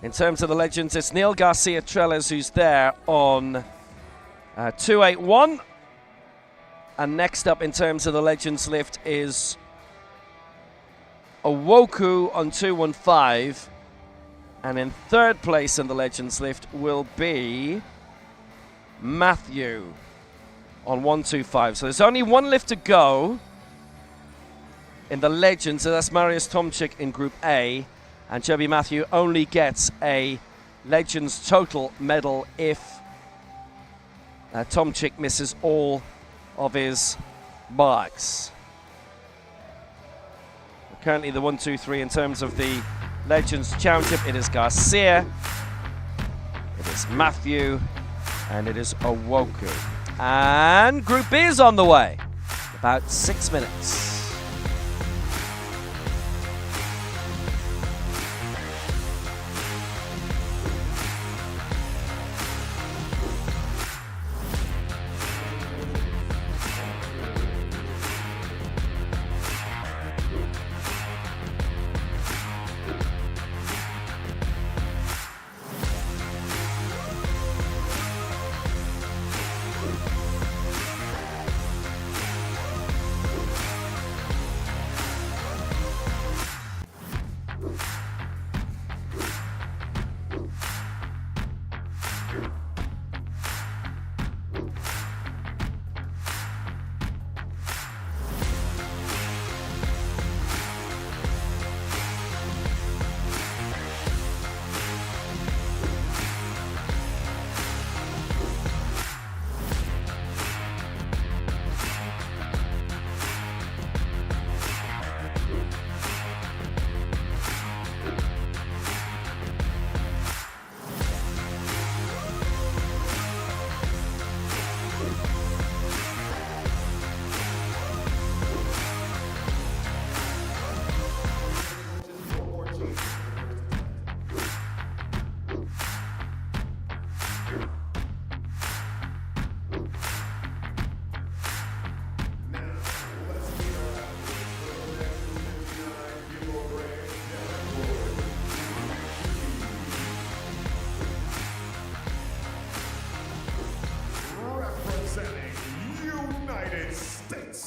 in terms of the legends, it's Neil Garcia Trellis who's there on 281. And next up in terms of the legends lift is Owoku on 215. And in third place in the legends lift will be Matthew on 125. So there's only 1 lift to go in the legends. So that's Mariusz Tomczyk in Group A, and Jebby Matthew only gets a legends total medal if Tomczyk misses all of his marks. Currently the 1, 2, 3 in terms of the legends championship. It is Garcia, it is Matthew, and it is Owoku. And Group B is on the way. About 6 minutes.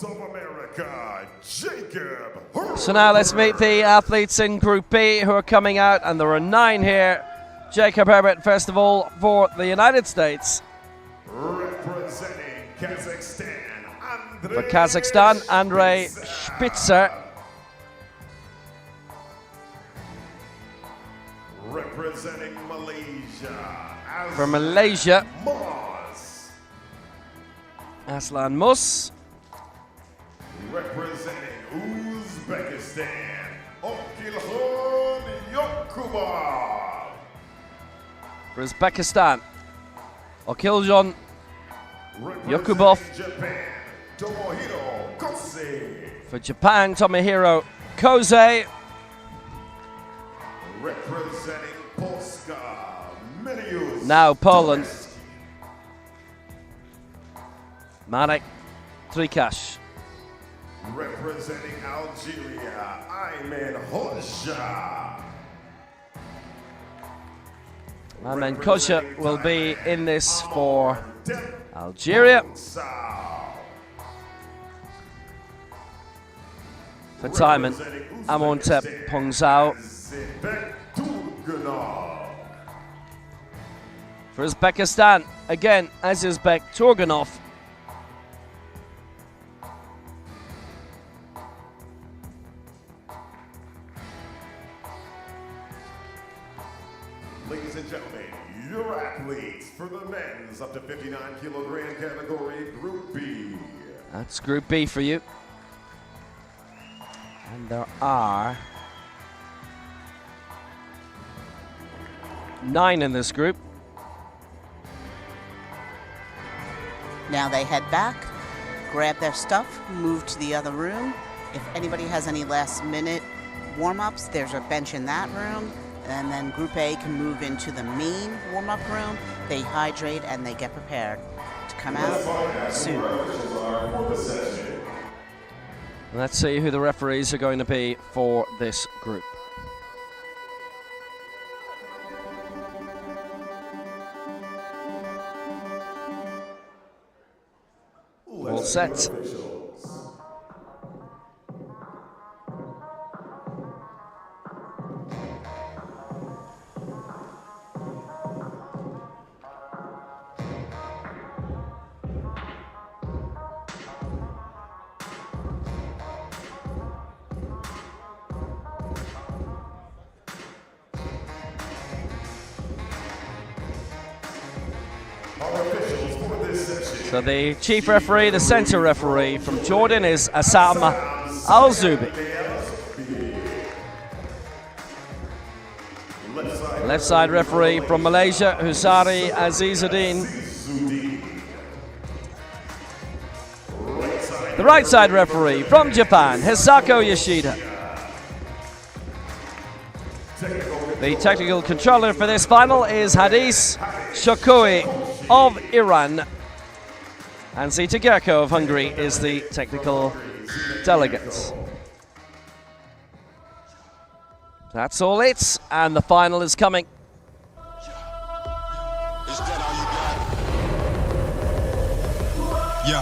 of America, Jacob. So now let's meet the athletes in Group B who are coming out, and there are 9 here. Jacob Herbert, first of all, for the United States. Representing Kazakhstan, For Kazakhstan, Andrei Spitzer. Representing Malaysia. For Malaysia, Moss. Aslan Mus. Representing Uzbekistan. Okilhon Yokubov. For Uzbekistan, Okiljon Representing Yokubov. Japan. Tomohiro Kosei. For Japan, Tomohiro Kosei. Representing Polska. Milius. Now Poland, Marek Trikash. Representing Algeria, Ayman Hoxha. Ayman Hoxha will be in this for Algeria. For Timon, Amontep Pongzao. For Uzbekistan, again, Azizbek Turganov. Ladies and gentlemen, your athletes for the men's up to 59 kilogram category, Group B. That's Group B for you. And there are 9 in this group. Now they head back, grab their stuff, move to the other room. If anybody has any last minute warm-ups, there's a bench in that room. And then Group A can move into the main warm-up room. They hydrate and they get prepared to come out soon. Let's see who the referees are going to be for this group. All set. So the chief referee, the center referee from Jordan is Assam Al-Zubi. Left side referee from Malaysia, Husari Azizuddin. The right side referee from Japan, Hisako Yoshida. The technical controller for this final is Hadis Shokui of Iran. And Zita Gerko of Hungary is the technical delegate. That's all it, and the final is coming. Yeah.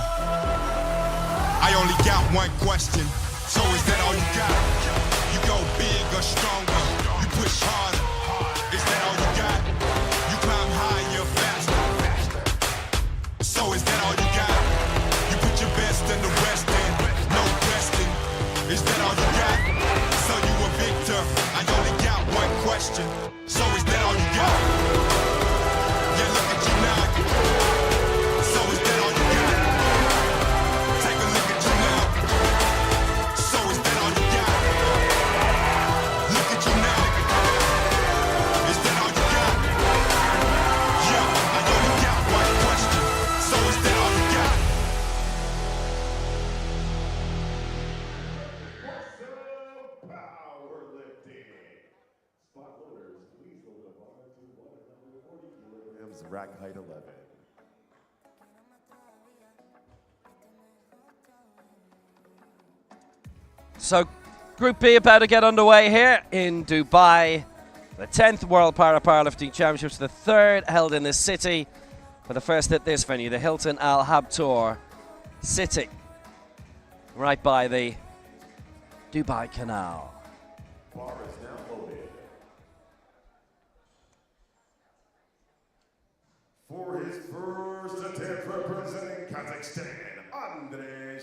I only got one question. So is that all you got? You go big or stronger. You push harder. Is that all you got? You climb higher, faster. So is that all you got? You put your best in the West End. No question. Is that all you got? So you a victor. I only got one question. So is that all you got? Yeah, look at you now. So is that all you got? Take a look at you now. So is that all you got? Look at you now. Is that all you got? Yeah, I only got one question. So is that all you got? Powerlifting. Spot loaders, please load the bar to 140 kilograms, rack height 11. So Group B about to get underway here in Dubai. The 10th World Powerlifting Championships, the third held in this city, but the first at this venue, the Hilton Al Habtoor City, right by the Dubai Canal. Bar is now loaded. For his first attempt representing Kazakhstan, Andrei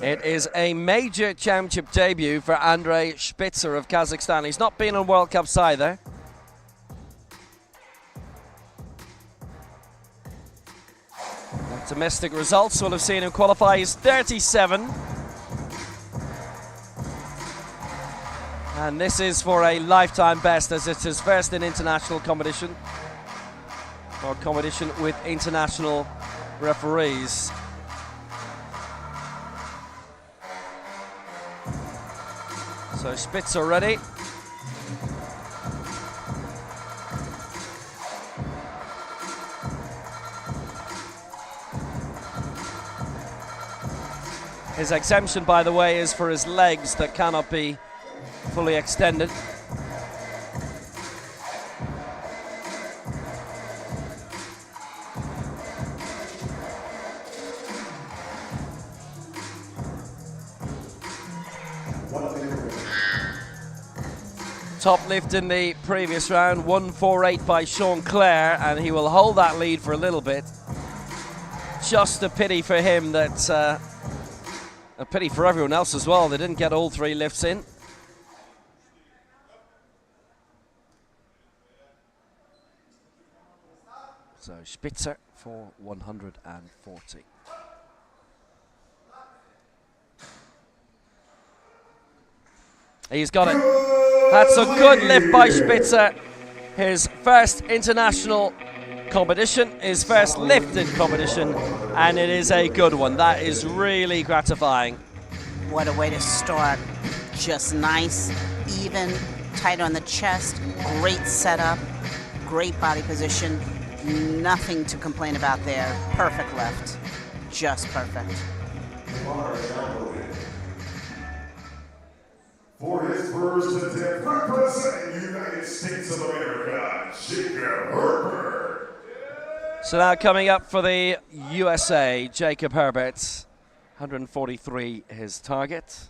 It is a major championship debut for Andrei Spitzer of Kazakhstan. He's not been on World Cups either. Domestic results will have seen him qualify. He's 37. And this is for a lifetime best, as it's his first in international competition, or competition with international referees. So Spitzer ready. His exemption, by the way, is for his legs that cannot be fully extended. Top lift in the previous round, 148 by Sean Clare, and he will hold that lead for a little bit. Just a pity for him that, a pity for everyone else as well, they didn't get all three lifts in. So Spitzer for 140. He's got it. That's a good lift by Spitzer. His first international competition, his first lifted competition, and it is a good one. That is really gratifying. What a way to start. Just nice, even, tight on the chest, great setup, great body position. Nothing to complain about there. Perfect lift. Just perfect. For his first attempt, representing United States of America, Jacob Herbert. So now coming up for the USA, Jacob Herbert, 143 his target,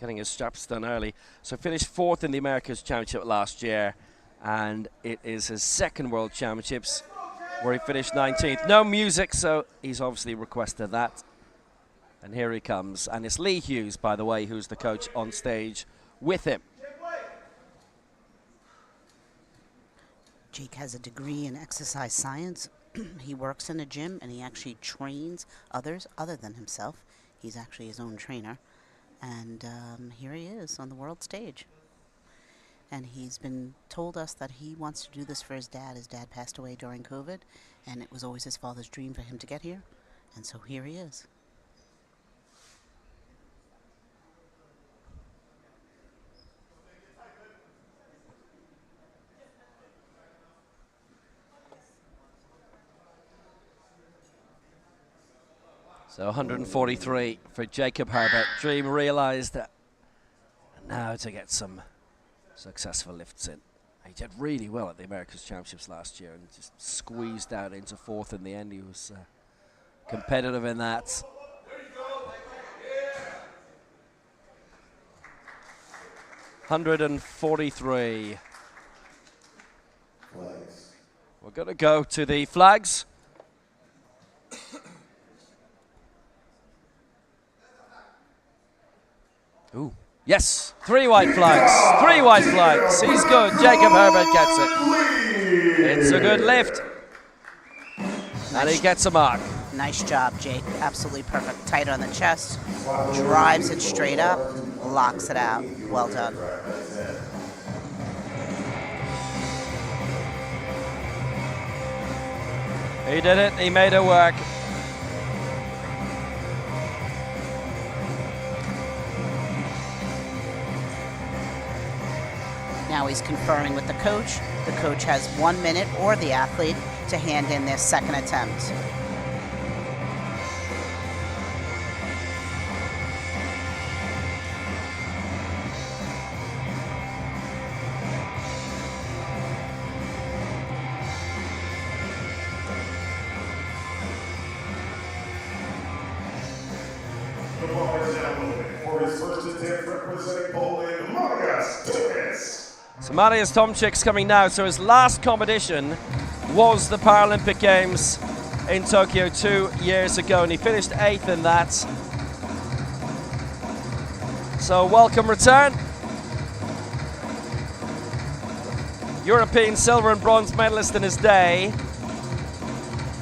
getting his straps done early. So finished fourth in the Americas Championship last year, and it is his second World Championships where he finished 19th. No music, so he's obviously requested that. And here he comes, and it's Lee Hughes, by the way, who's the coach on stage with him. Jake has a degree in exercise science. He works in a gym, and he actually trains others other than himself. He's actually his own trainer. And here he is on the world stage. And he's been told us that he wants to do this for his dad. His dad passed away during COVID, and it was always his father's dream for him to get here. And so here he is. So 143 for Jacob Herbert. Dream realised that now to get some successful lifts in. He did really well at the Americas Championships last year and just squeezed out into fourth in the end. He was competitive in that. $143. We're going to go to the flags. Ooh. Yes, 3 white flags. 3 white flags. He's good. Jacob Herbert gets it. It's a good lift. And he gets a mark. Nice job, Jake. Absolutely perfect. Tight on the chest. Drives it straight up. Locks it out. Well done. He did it. He made it work. Now he's conferring with the coach. The coach has 1 minute, or the athlete, to hand in their second attempt. For his first attempt representing Poland, Mariusz Tomczyk. So Mariusz Tomczyk's coming now. So his last competition was the Paralympic Games in Tokyo 2 years ago, and he finished 8th in that. So welcome return. European silver and bronze medalist in his day.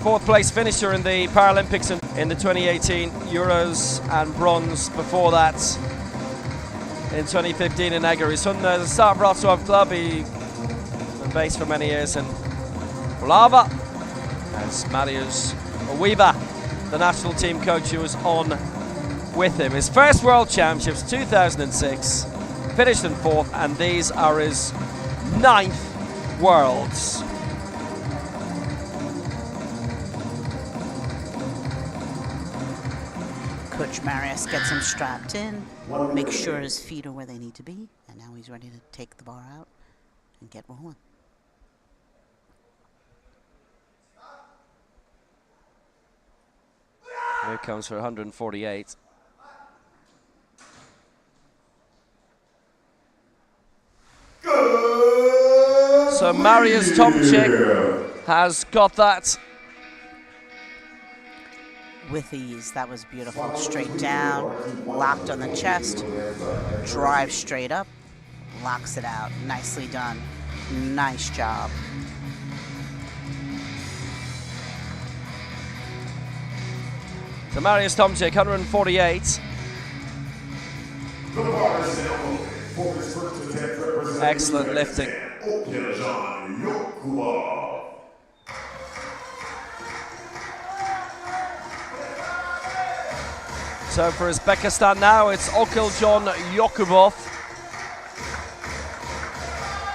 4th place finisher in the Paralympics in the 2018 Euros, and bronze before that in 2015 in Eger. He's from the Start Wrocław club. He's been based for many years in Lava. As Mariusz Weaver, the national team coach who was on with him. His first World Championships, 2006, finished in 4th, and these are his 9th Worlds. Coach Marius gets him strapped in, makes sure his feet are where they need to be, and now he's ready to take the bar out and get rolling. Here comes for 148. So Mariusz Tomczyk has got that with ease. That was beautiful. Straight down, locked on the chest, drive straight up, locks it out. Nicely done. Nice job. So Mariusz Tomczyk, 148. Excellent lifting. So for Uzbekistan now, it's Okiljon Yakubov.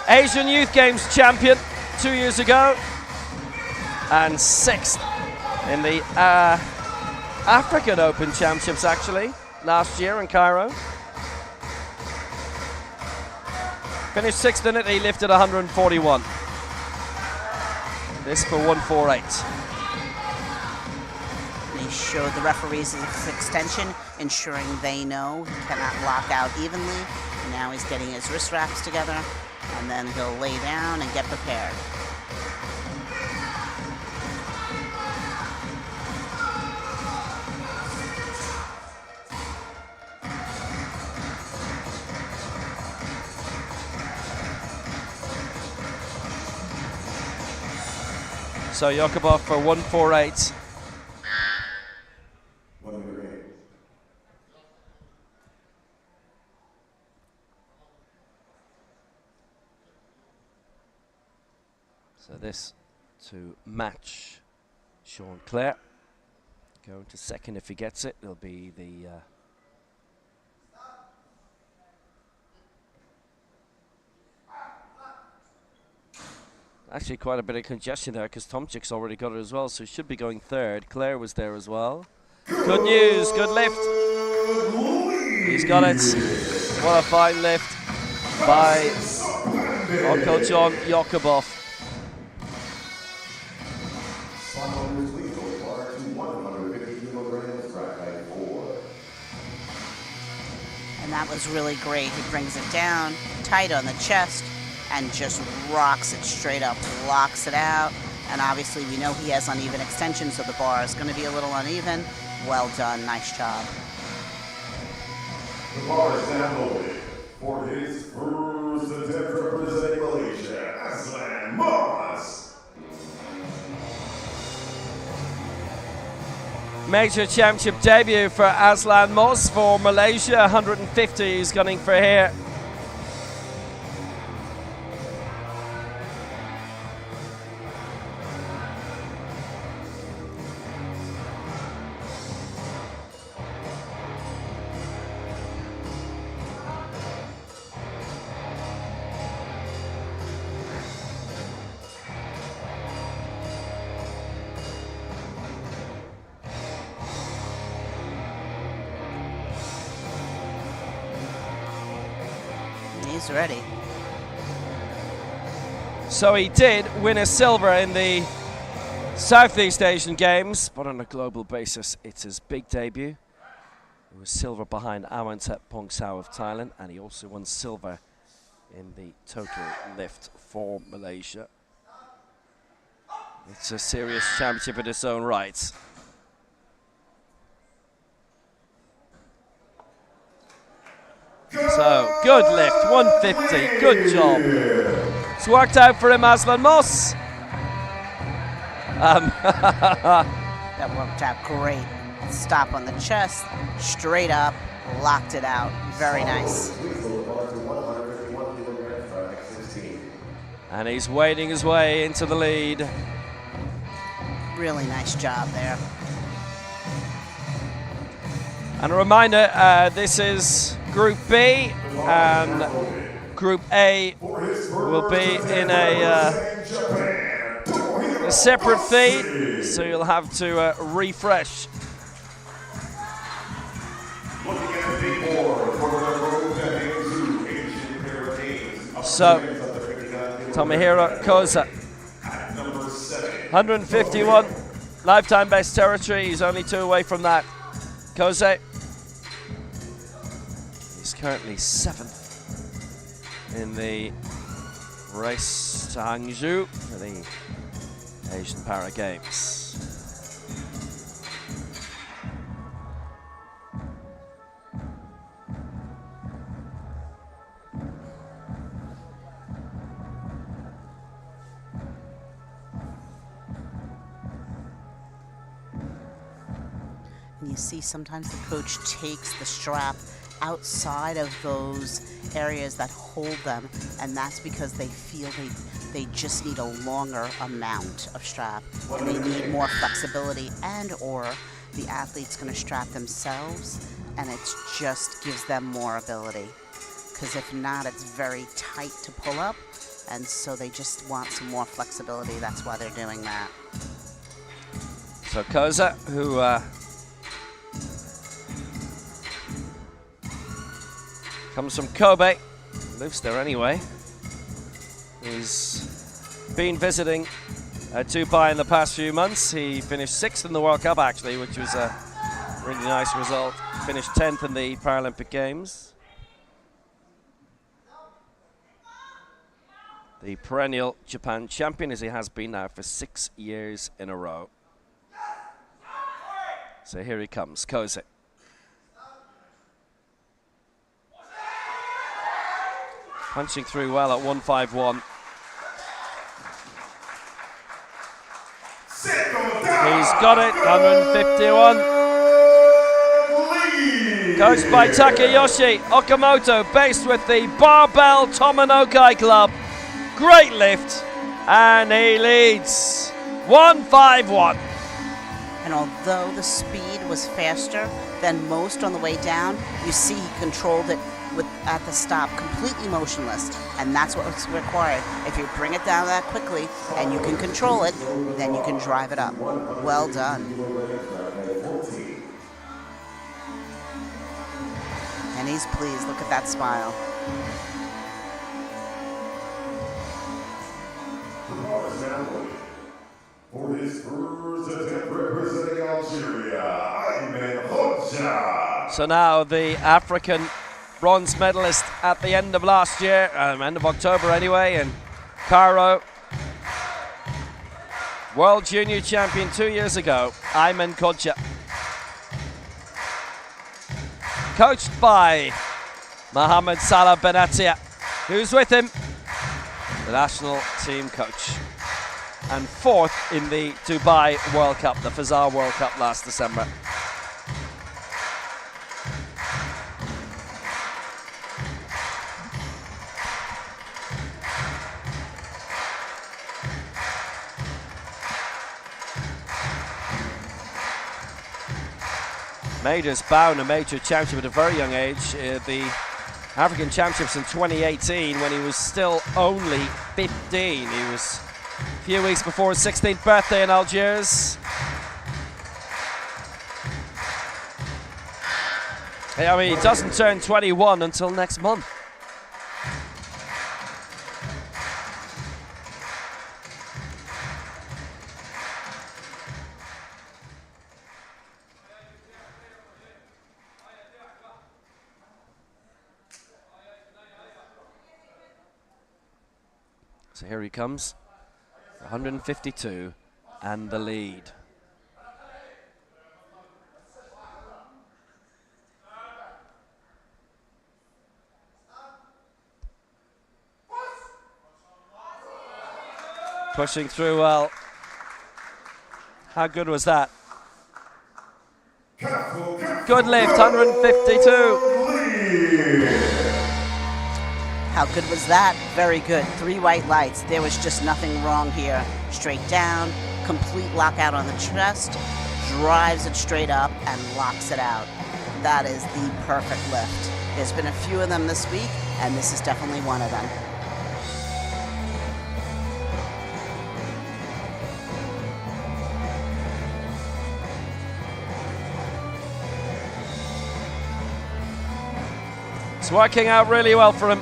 Asian Youth Games champion 2 years ago. And 6th in the African Open Championships, actually, last year in Cairo. Finished 6th in it, he lifted 141. This for 148. He showed the referees his extension, ensuring they know he cannot lock out evenly. Now he's getting his wrist wraps together, and then he'll lay down and get prepared. So Yakubov for 148. So this to match Sean Clare. Going to 2nd if he gets it. It'll be the actually quite a bit of congestion there because Tomczyk's already got it as well, so he should be going 3rd. Clare was there as well. Good news, good lift. He's got it. What a fine lift by Okiljon Yakubov. And that was really great. He brings it down, tight on the chest, and just rocks it straight up, locks it out. And obviously we know he has uneven extension, so the bar is going to be a little uneven. Well done, nice job. The bar is now loaded for his first attempt representing Malaysia, Aslan Mas. Major championship debut for Aslan Mas for Malaysia. 150 he's gunning for here. He's ready. So he did win a silver in the Southeast Asian Games, but on a global basis, it's his big debut. It was silver behind Awantep Pongsao of Thailand, and he also won silver in the total lift for Malaysia. It's a serious championship in its own right. So, good lift, 150, good job. It's worked out for him, Aslan Moss. That worked out great. Stop on the chest, straight up, locked it out. Very nice. And he's wading his way into the lead. Really nice job there. And a reminder, this is Group B, and Group A will be in a separate feed, so you'll have to refresh. So, Tomohiro Koza, 151, lifetime best territory. He's only 2 away from that. Koza, he's currently 7th in the race to Hangzhou for the Asian Para Games. And you see sometimes the coach takes the strap outside of those areas that hold them, and that's because they feel they just need a longer amount of strap, and they need more flexibility, and or the athlete's going to strap themselves, and it just gives them more ability. Because if not, it's very tight to pull up, and so they just want some more flexibility. That's why they're doing that. So Koza, who comes from Kobe, lives there anyway. He's been visiting Dubai in the past few months. He finished 6th in the World Cup, actually, which was a really nice result. Finished 10th in the Paralympic Games. The perennial Japan champion, as he has been now for 6 years in a row. So here he comes, Koze. Punching through well at 151. He's got it, 151. Coached by Takayoshi Okamoto, based with the Barbell Tomonokai Club. Great lift, and he leads 151. And although the speed was faster than most on the way down, you see he controlled it at the stop, completely motionless, and that's what's required. If you bring it down that quickly and you can control it, then you can drive it up. Well done. And he's pleased. Look at that smile. For his first attempt representing Algeria, Ayman Hoxha. So now the African bronze medalist at the end of last year, end of October anyway, in Cairo. World Junior Champion 2 years ago, Ayman Kodja. Coached by Mohamed Salah Benatia, who's with him, the national team coach. And 4th in the Dubai World Cup, the Fazar World Cup last December. Majors bound a major championship at a very young age. The African Championships in 2018 when he was still only 15. He was a few weeks before his 16th birthday in Algiers. I mean, he doesn't turn 21 until next month. So here he comes, 152 and the lead. Pushing through well. How good was that? Good lift, 152. How good was that? Very good. 3 white lights. There was just nothing wrong here. Straight down, complete lockout on the chest, drives it straight up and locks it out. That is the perfect lift. There's been a few of them this week, and this is definitely one of them. It's working out really well for him.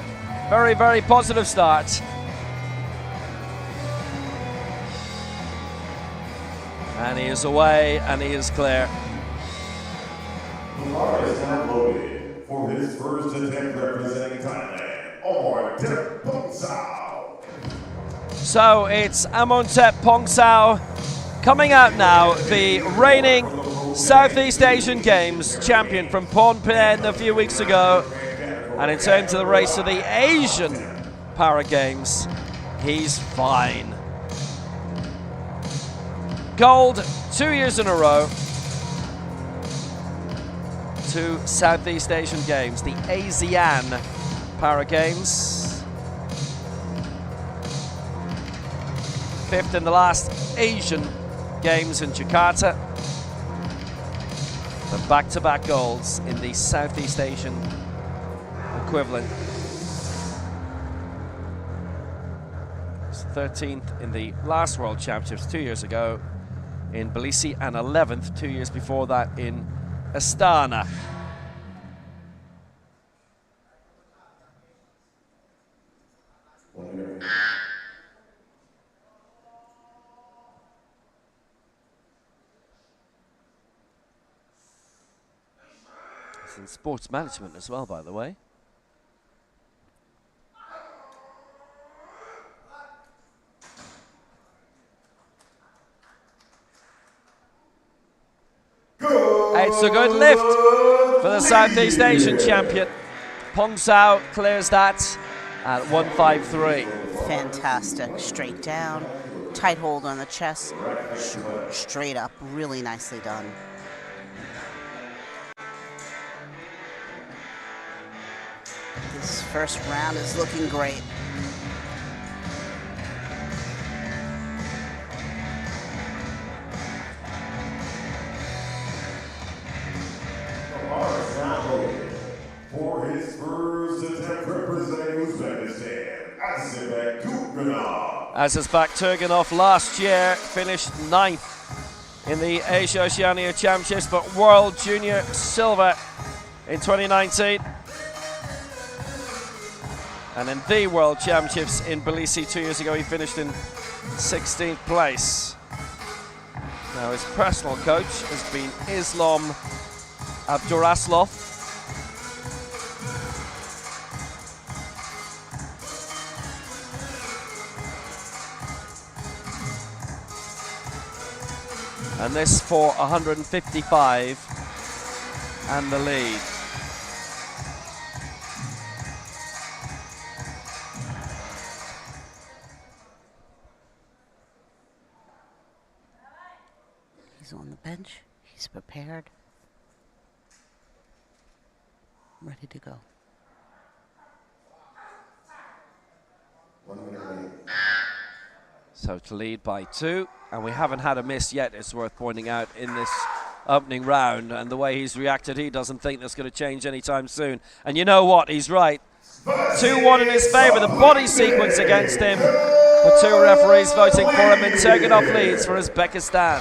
Very, very positive start. And he is away, and he is clear. The bar is now loaded for his first attempt representing Thailand, Amontep Pongsao. So it's Amontep Pongsao coming out now, the reigning Southeast Asian Games champion from Phnom Penh a few weeks ago. And in terms of the race of the Asian Para Games, he's fine. Gold 2 years in a row. 2 Southeast Asian Games, the ASEAN Para Games. 5th in the last Asian Games in Jakarta. The back-to-back golds in the Southeast Asian equivalent. 13th in the last World Championships 2 years ago in Tbilisi, and 11th 2 years before that in Astana. It's in sports management as well, by the way. It's a good lift for the Southeast Asian champion. Pongsao clears that at 153. Fantastic. Straight down, tight hold on the chest, straight up. Really nicely done. This first round is looking great. For his first attempt representing Uzbekistan, Azizbek Turganov. Azizbek Turganov last year finished 9th in the Asia Oceania Championships, but World Junior Silver in 2019. And in the World Championships in Tbilisi 2 years ago, he finished in 16th place. Now his personal coach has been Islam Abduraslov. And this for 155 and the lead. He's on the bench. He's prepared. Ready to go. 1 minute remaining. So to lead by 2, and we haven't had a miss yet, it's worth pointing out, in this opening round, and the way he's reacted, he doesn't think that's going to change anytime soon. And you know what, he's right. 2-1 in his favor, the body sequence against him. The 2 referees voting for him, and Turganov leads for Uzbekistan.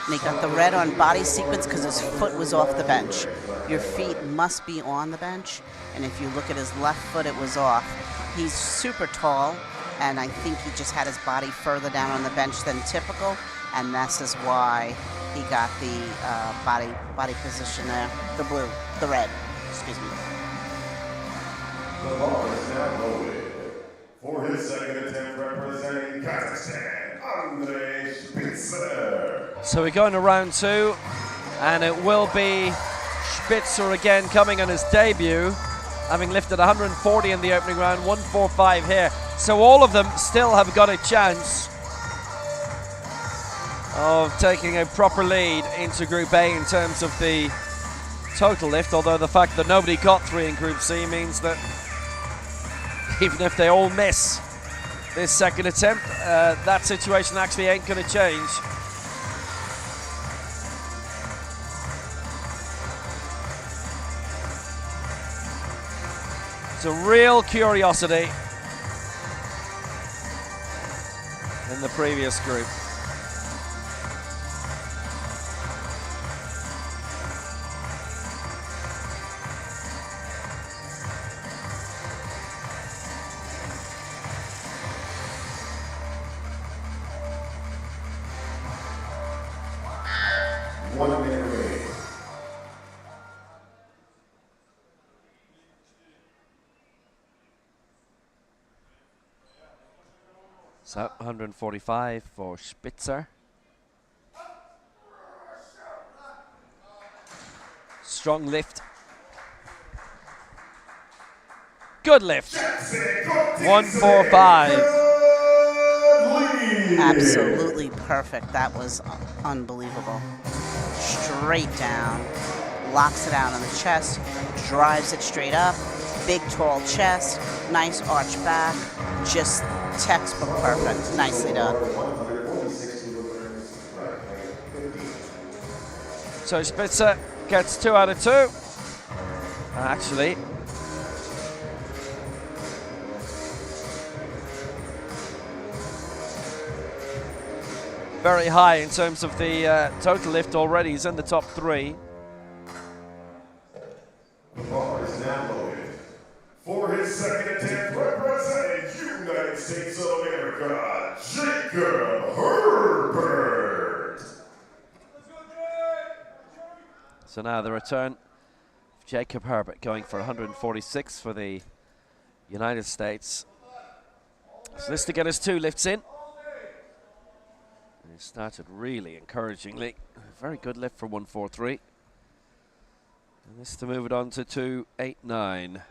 And he got the red on body sequence because his foot was off the bench. Your feet must be on the bench, and if you look at his left foot, it was off. He's super tall, and I think he just had his body further down on the bench than typical, and this is why he got the body position there. The red, excuse me. The bar is now loaded for his second attempt representing Kazakhstan, Andrei Spitzer. So we're going to round 2, and it will be Spitzer again coming on his debut. having lifted 140 in the opening round, 145 here. So all of them still have got a chance of taking a proper lead into Group A in terms of the total lift, although the fact that nobody got 3 in Group C means that even if they all miss this second attempt, that situation actually ain't going to change. It's a real curiosity in the previous group. So 145 for Spitzer. Strong lift. Good lift. 145. Absolutely perfect. That was unbelievable. Straight down. Locks it out on the chest. Drives it straight up. Big, tall chest. Nice arch back. Just textbook perfect. Nicely done. So Spitzer gets 2 out of 2. Actually, very high in terms of the total lift already. He's in the top 3. The bar is now loaded. For his second attempt, representing United States of America, Jacob Herbert. So now the return of Jacob Herbert going for 146 for the United States. So this to get his 2 lifts in. And he started really encouragingly. A very good lift for 143. And this to move it on to 289.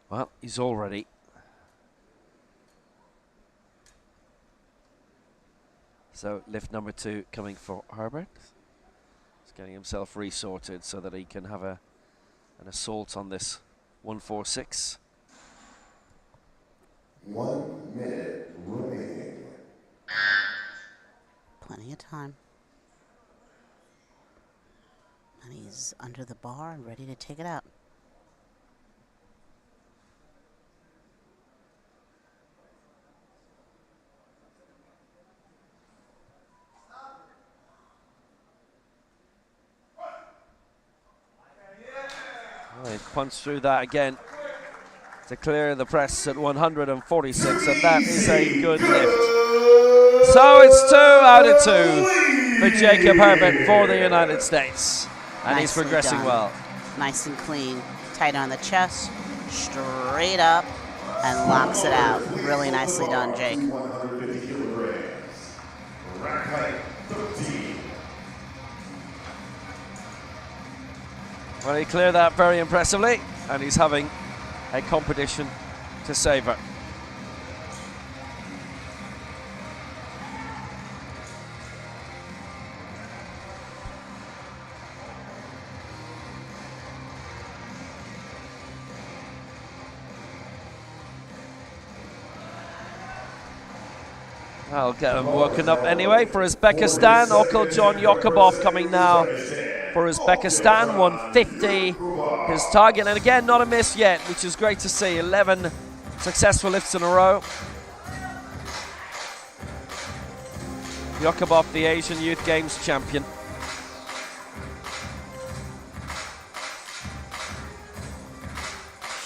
Well, he's already so lift number 2 coming for Herbert. He's getting himself resorted so that he can have an assault on this 146. 1 minute remaining. Plenty of time. And he's under the bar and ready to take it out. He punched through that again to clear the press at 146, and that is a good lift. So it's 2 out of 2 for Jacob Herbert for the United States, and he's progressing well. Nice and clean. Tight on the chest, straight up, and locks it out. Really nicely done, Jake. 150 kilograms. Rack height 13. Well, he cleared that very impressively, and he's having a competition to savour. I'll get him woken up anyway for Uzbekistan. Okuljon Yokubov coming now for Uzbekistan, 150 his target, and again not a miss yet, which is great to see. 11 successful lifts in a row. Yokubov, the Asian Youth Games champion.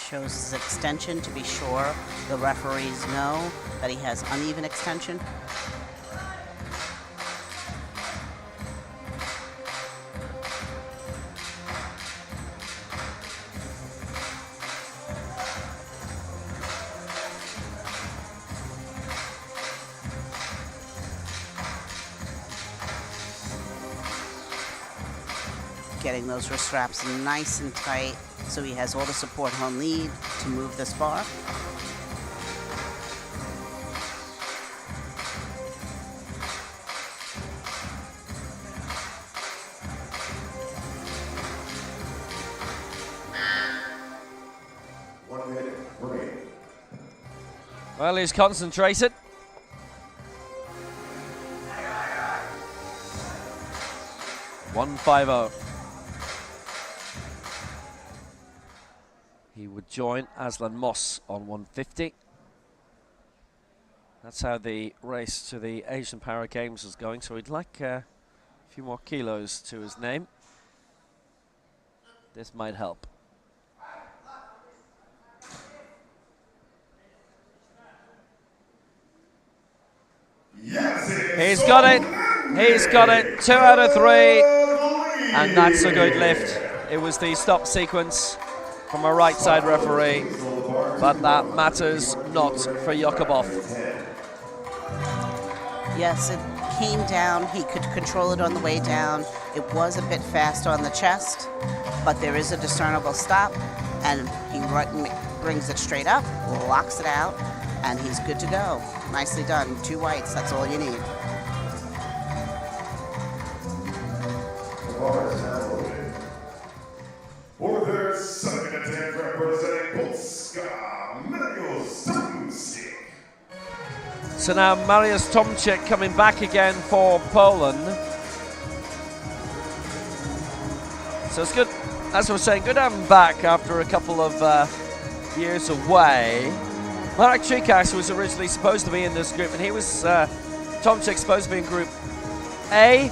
Shows his extension to be sure the referees know that he has uneven extension. getting those wrist straps nice and tight so he has all the support he'll need to move this bar. Well, he's concentrated. $150. He would join Aslan Moss on 150. That's how the race to the Asian Para Games is going. So he'd like a few more kilos to his name. This might help. Yes, He's got it. He's got it. 2 out of 3. And that's a good lift. It was the stop sequence from a right side referee, but that matters not for Yakubov. Yes, it came down. He could control it on the way down. It was a bit fast on the chest, but there is a discernible stop, and he brings it straight up, locks it out, and he's good to go. Nicely done. 2 whites, that's all you need. For their second attempt representing Polska, Mariusz Tomczyk. So now Mariusz Tomczyk coming back again for Poland. So it's good, as I was saying, good to have him back after a couple of years away. Marek Trikasz was originally supposed to be in this group, and he was, Tomczyk supposed to be in Group A.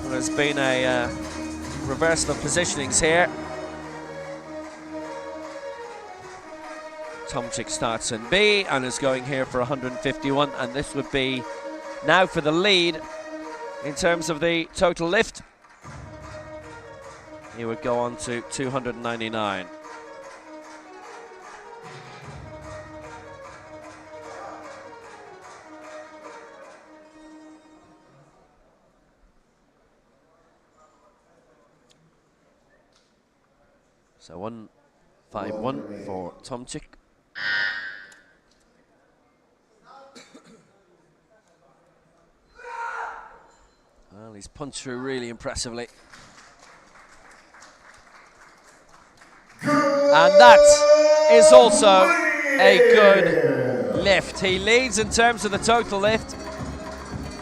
There's been a reversal of positionings here. Tomczyk starts in B and is going here for 151, and this would be now for the lead in terms of the total lift. He would go on to 299. So 151 for Tomczyk. Well, he's punched through really impressively. And that is also a good lift. He leads in terms of the total lift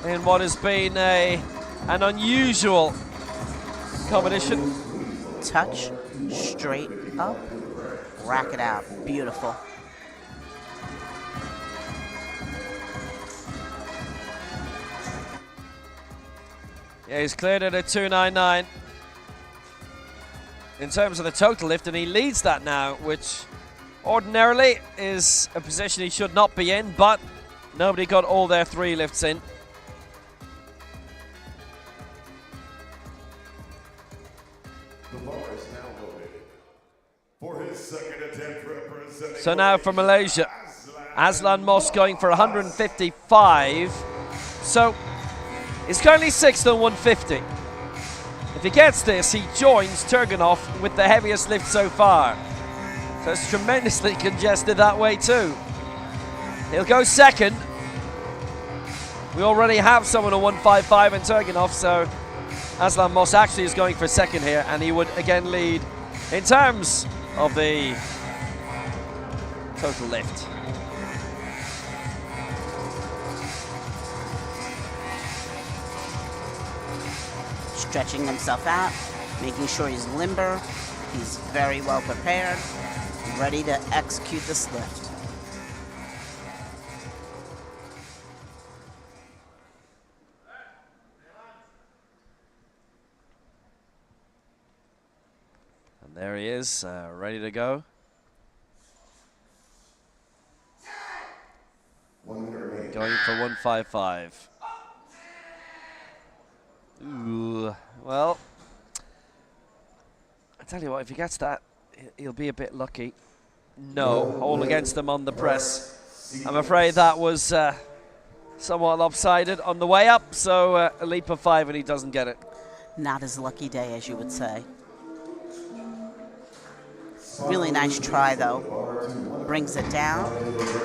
in what has been an unusual competition. Touch, straight up, rack it out. Beautiful. Yeah, he's cleared it at 299 in terms of the total lift, and he leads that now, which ordinarily is a position he should not be in, but nobody got all their 3 lifts in. For his second attempt representing So now for Malaysia, Aslan Moss going for 155. So he's currently 6th on 150. If he gets this, he joins Turganov with the heaviest lift so far. So it's tremendously congested that way too. He'll go second. We already have someone on 155 in Turganov, so Aslan Moss actually is going for second here, and he would again lead in terms of the total lift. Stretching himself out, making sure he's limber. He's very well prepared, ready to execute this lift. And there he is, ready to go. Going for 155. Ooh, well, I tell you what, if he gets that, he'll be a bit lucky. No, all against him on the press. I'm afraid that was somewhat lopsided on the way up, so a leap of 5 and he doesn't get it. Not his lucky day, as you would say. Really nice try, though. Brings it down,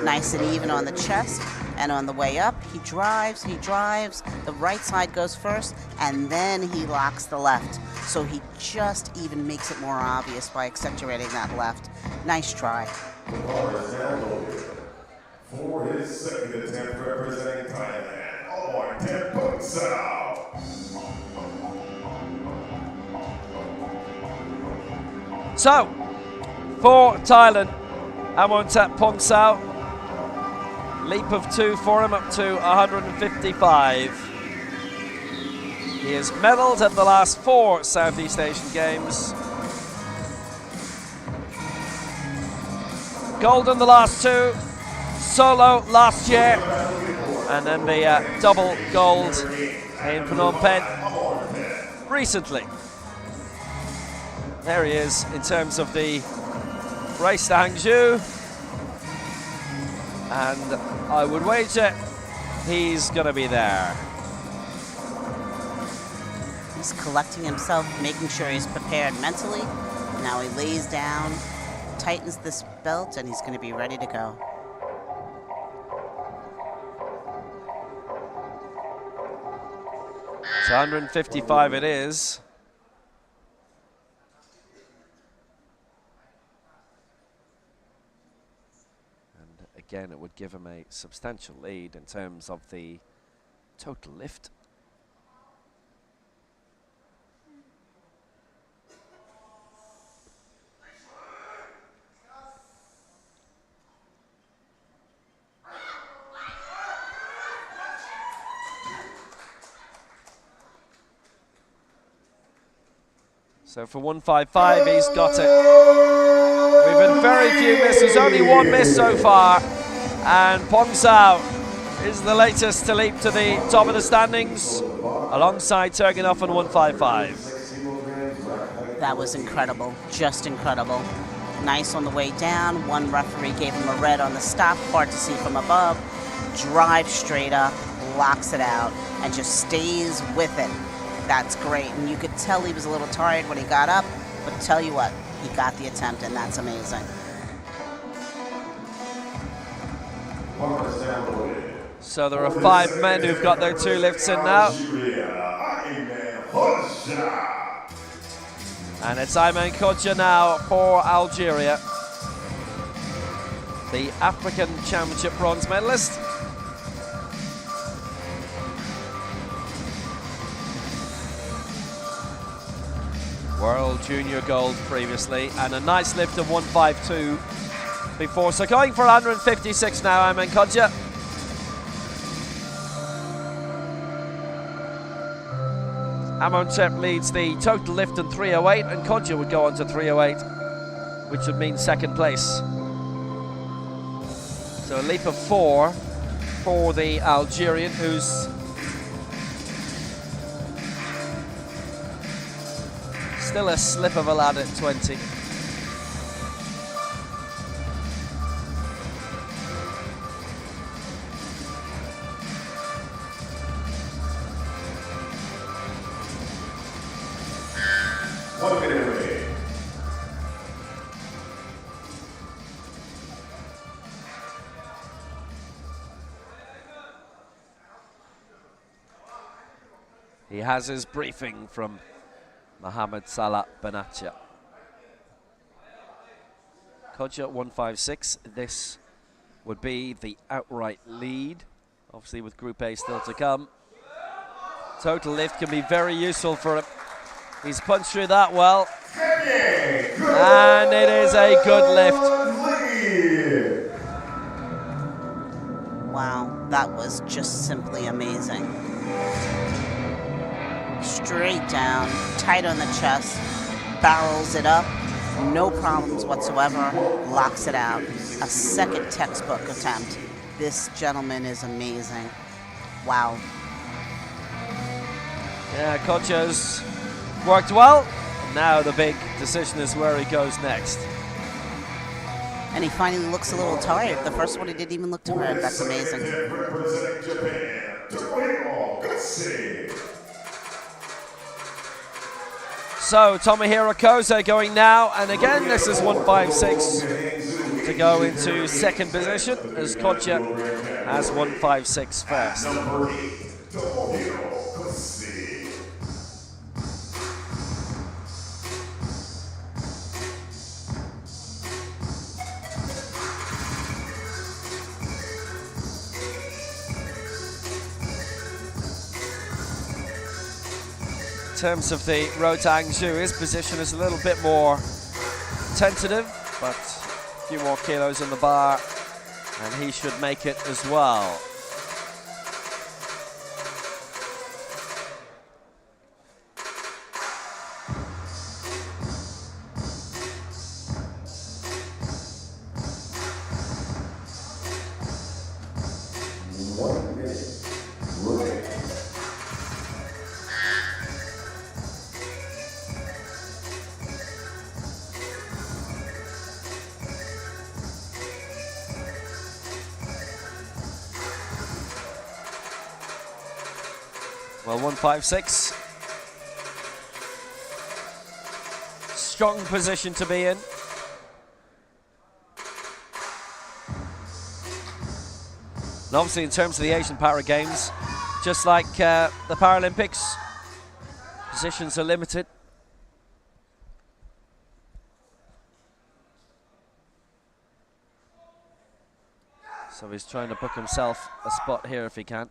nice and even on the chest, and on the way up, he drives, the right side goes first, and then he locks the left. So he just even makes it more obvious by accentuating that left. Nice try. The bar is now loaded. For his second attempt representing Thailand, Amontep Punsao. So, for Thailand, Amontep Punsao, leap of 2 for him up to 155. He has medalled at the last 4 Southeast Asian Games. Gold in the last 2, solo last year, and then the double gold in Phnom Penh recently. There he is in terms of the race to Hangzhou, and I would wager he's going to be there. He's collecting himself, making sure he's prepared mentally. Now he lays down, tightens this belt, and he's going to be ready to go. So 155 it is. And again, it would give him a substantial lead in terms of the total lift. So for 155, he's got it. We've had very few misses, only 1 miss so far. And Punsao is the latest to leap to the top of the standings, alongside Turgenov on 155. That was incredible, just incredible. Nice on the way down. One referee gave him a red on the stop, hard to see from above. Drives straight up, locks it out, and just stays with it. That's great, and you could tell he was a little tired when he got up, but tell you what, he got the attempt, and that's amazing. So there are 5 men who've got their 2 lifts in now. And it's Ayman Kodja now for Algeria, the African Championship bronze medalist. World Junior gold previously, and a nice lift of 152 before. So going for 156 now, Ayman Kodja. Amontep leads the total lift in 308, and Kodja would go on to 308, which would mean second place. So a leap of 4 for the Algerian, who's still a slip of a lad at 20. He has his briefing from Mohamed Salah Benatia. Kodja 156. This would be the outright lead, obviously with Group A still to come. Total lift can be very useful for him. He's punched through that well. And it is a good lift. Wow, that was just simply amazing. Straight down, tight on the chest, barrels it up, no problems whatsoever, locks it out. A second textbook attempt. This gentleman is amazing. Wow. Yeah, Kodja's worked well. Now the big decision is where he goes next. And he finally looks a little tired. The first one, he didn't even look tired. That's amazing. Representing Japan, Tomohiro Kosei. So Tomohiro Kosei going now, and again this is 156 to go into second position as Kodja has 156 first. Number 8, Tomohiro Kosei. In terms of the road to Hangzhou, his position is a little bit more tentative, but a few more kilos in the bar and he should make it as well. Well, 156. Strong position to be in. And obviously in terms of the Asian Para Games, just like the Paralympics, positions are limited. So he's trying to book himself a spot here if he can.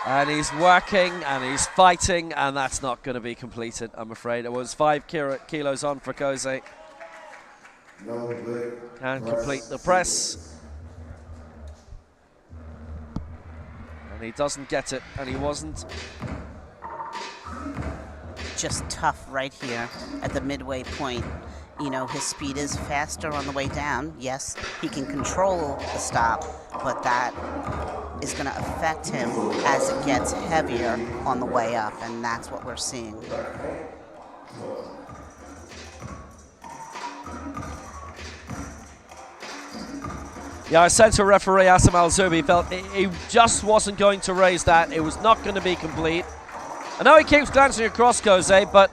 And he's working and he's fighting, and that's not going to be completed, I'm afraid. It was 5 kilos on for Kosei. Can't complete the press. And he doesn't get it, and he wasn't. Just tough right here at the midway point. You know, his speed is faster on the way down. Yes, he can control the stop, but that is going to affect him as it gets heavier on the way up, and that's what we're seeing. Yeah, our centre referee, Asim Al-Zubi, felt he just wasn't going to raise that. It was not going to be complete. I know he keeps glancing across Kosei, but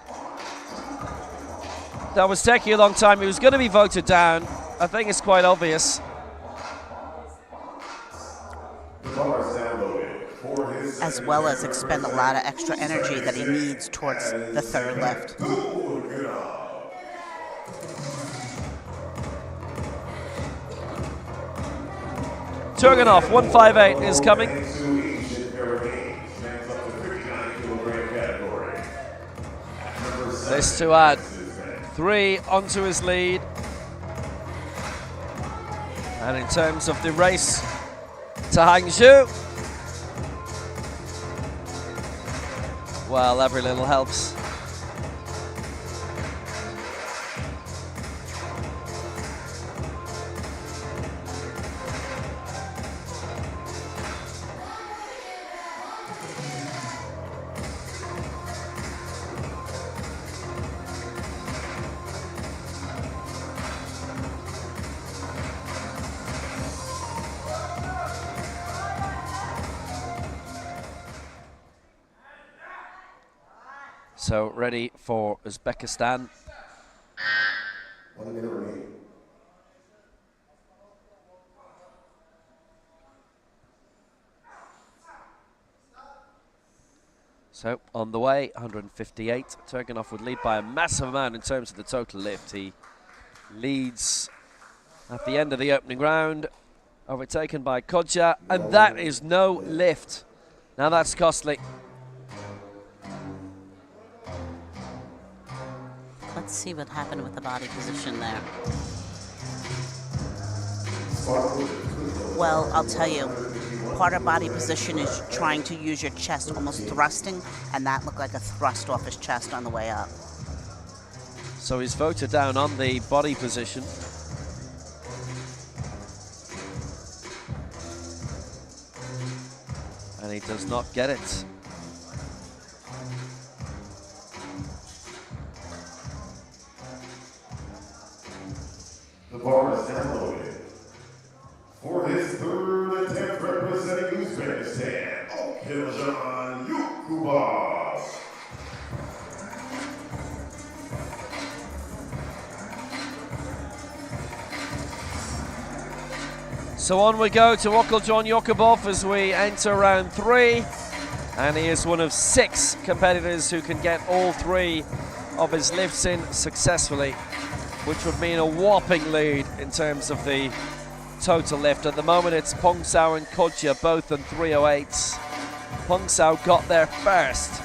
that was taking a long time. He was going to be voted down. I think it's quite obvious. As well as expend a lot of extra energy that he needs towards the third lift. Turganov, 158 is coming. This to add 3 onto his lead. And in terms of the race to Hangzhou, well, every little helps. So ready for Uzbekistan. So on the way, 158. Turganov would lead by a massive amount in terms of the total lift. He leads at the end of the opening round, overtaken by Kodja, and that is no lift. Now that's costly. Let's see what happened with the body position there. Well, I'll tell you, part of body position is trying to use your chest, almost thrusting, and that looked like a thrust off his chest on the way up. So he's voted down on the body position. And he does not get it. bar is now loaded. For his third attempt representing Uzbekistan, Okiljan Yukubov. So on we go to Okiljan Yukubov as we enter round 3. And he is one of 6 competitors who can get all 3 of his lifts in successfully, which would mean a whopping lead in terms of the total lift. At the moment it's Pongsao and Kodja both on 308s. Pongsao got there first.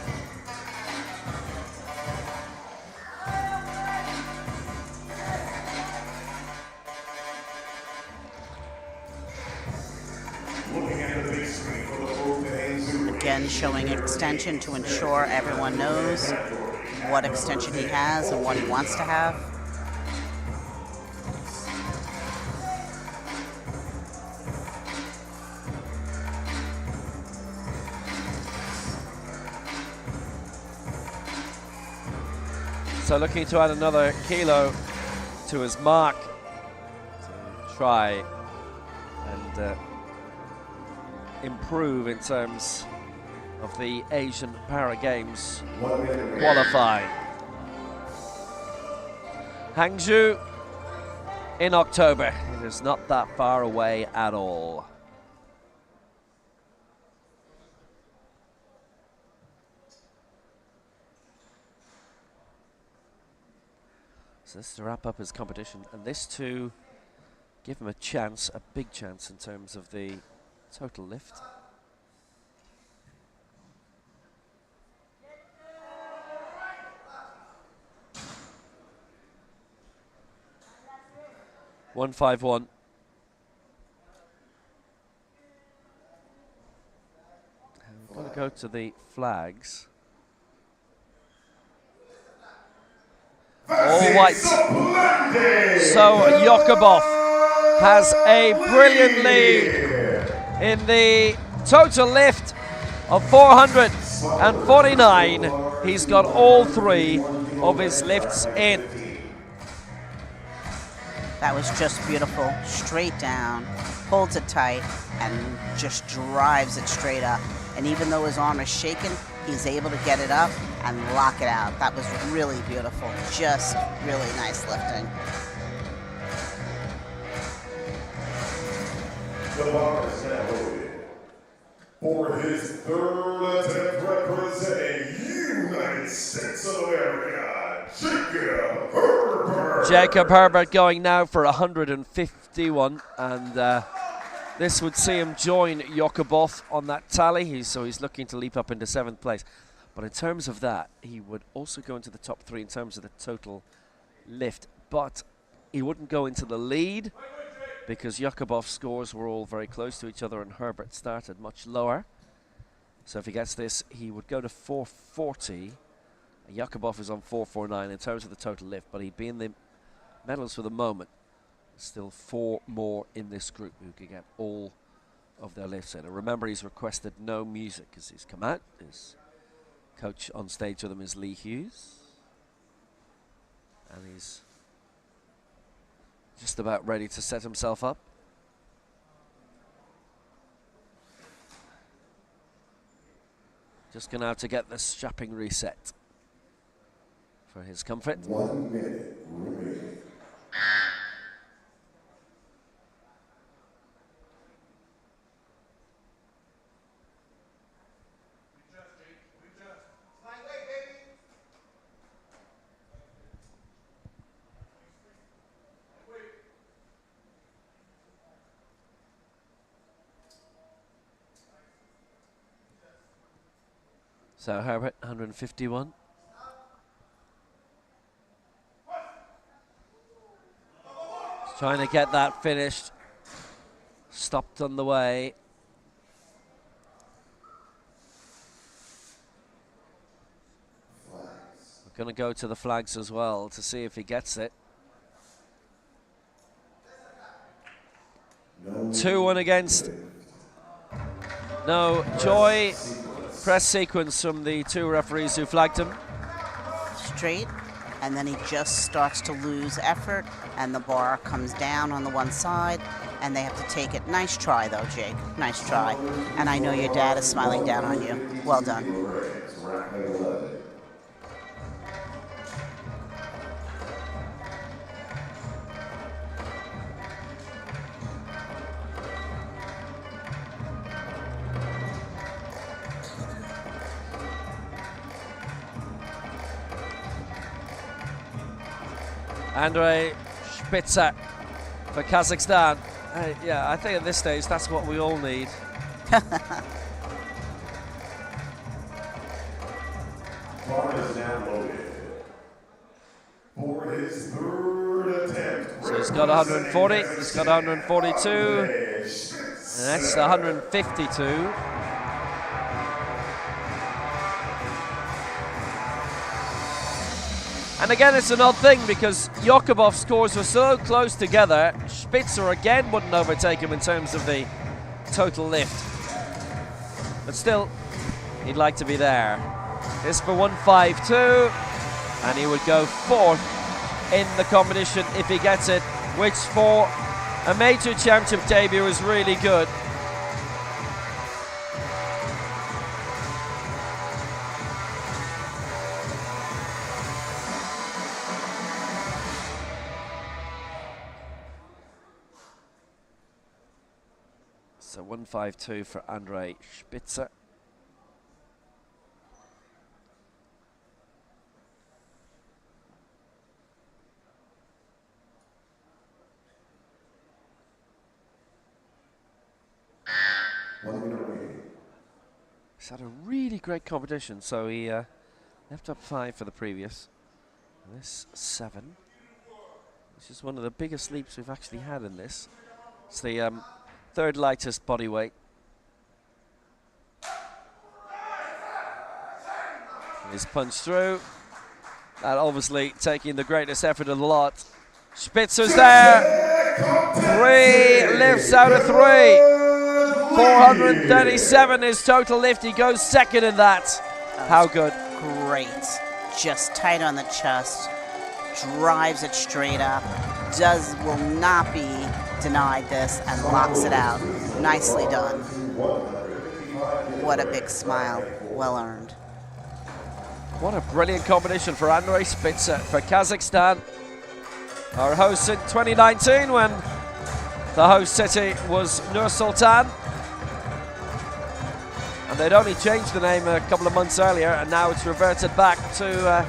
Again, showing extension to ensure everyone knows what extension he has and what he wants to have. So looking to add another kilo to his mark to try and improve in terms of the Asian Para Games qualifying. Hangzhou in October. It is not that far away at all. So this to wrap up his competition, and this to give him a chance, a big chance in terms of the total lift. $151. We're going to go to the flags. All white. So Yukubov has a brilliant lead in the total lift of 449. He's got all 3 of his lifts in. That was just beautiful. Straight down, holds it tight, and just drives it straight up. And even though his arm is shaking, he's able to get it up and lock it out. That was really beautiful. Just really nice lifting. The bar is now loaded. For his third attempt representing United States of America, Jacob Herbert. Jacob Herbert going now for 151, and this would see him join Yukubov on that tally. So he's looking to leap up into 7th place. But in terms of that, he would also go into the top 3 in terms of the total lift. But he wouldn't go into the lead because Yukubov's scores were all very close to each other and Herbert started much lower. So if he gets this, he would go to 440. Yukubov is on 449 in terms of the total lift, but he'd be in the medals for the moment. Still 4 more in this group who can get all of their lifts in. And remember, he's requested no music as he's come out. His coach on stage with him is Lee Hughes. And he's just about ready to set himself up. Just going to have to get the strapping reset for his comfort. 1 minute remaining. So Herbert, 151. He's trying to get that finished. Stopped on the way. We're going to go to the flags as well to see if he gets it. 2-1 against. No joy. Press sequence from the 2 referees who flagged him. Straight, and then he just starts to lose effort, and the bar comes down on the one side, and they have to take it. Nice try, though, Jake. Nice try. And I know your dad is smiling down on you. Well done. Andrei Spitzer for Kazakhstan. Yeah, I think at this stage that's what we all need. Bar is now loaded for his third attempt. So he's got 140, he's got 142, and that's 152. And again, it's an odd thing because Jakubov's scores were so close together. Spitzer again wouldn't overtake him in terms of the total lift. But still, he'd like to be there. This for 152, and he would go fourth in the competition if he gets it, which for a major championship debut is really good. So 152 for Andrei Spitzer. He's had a really great competition, so he left up 5 for the previous. And this 7, which is one of the biggest leaps we've actually had in this. It's the third lightest body weight. He's punched through. That obviously taking the greatest effort of the lot. Spitzer's there. 3 lifts out of 3. 437 is total lift. He goes second in that. How good. Great. Just tight on the chest. Drives it straight up. Will not be denied this and locks it out. Nicely done. What a big smile. Well earned. What a brilliant competition for Andrei Spitzer for Kazakhstan. Our hosts in 2019 when the host city was Nur Sultan. And they'd only changed the name a couple of months earlier, and now it's reverted back to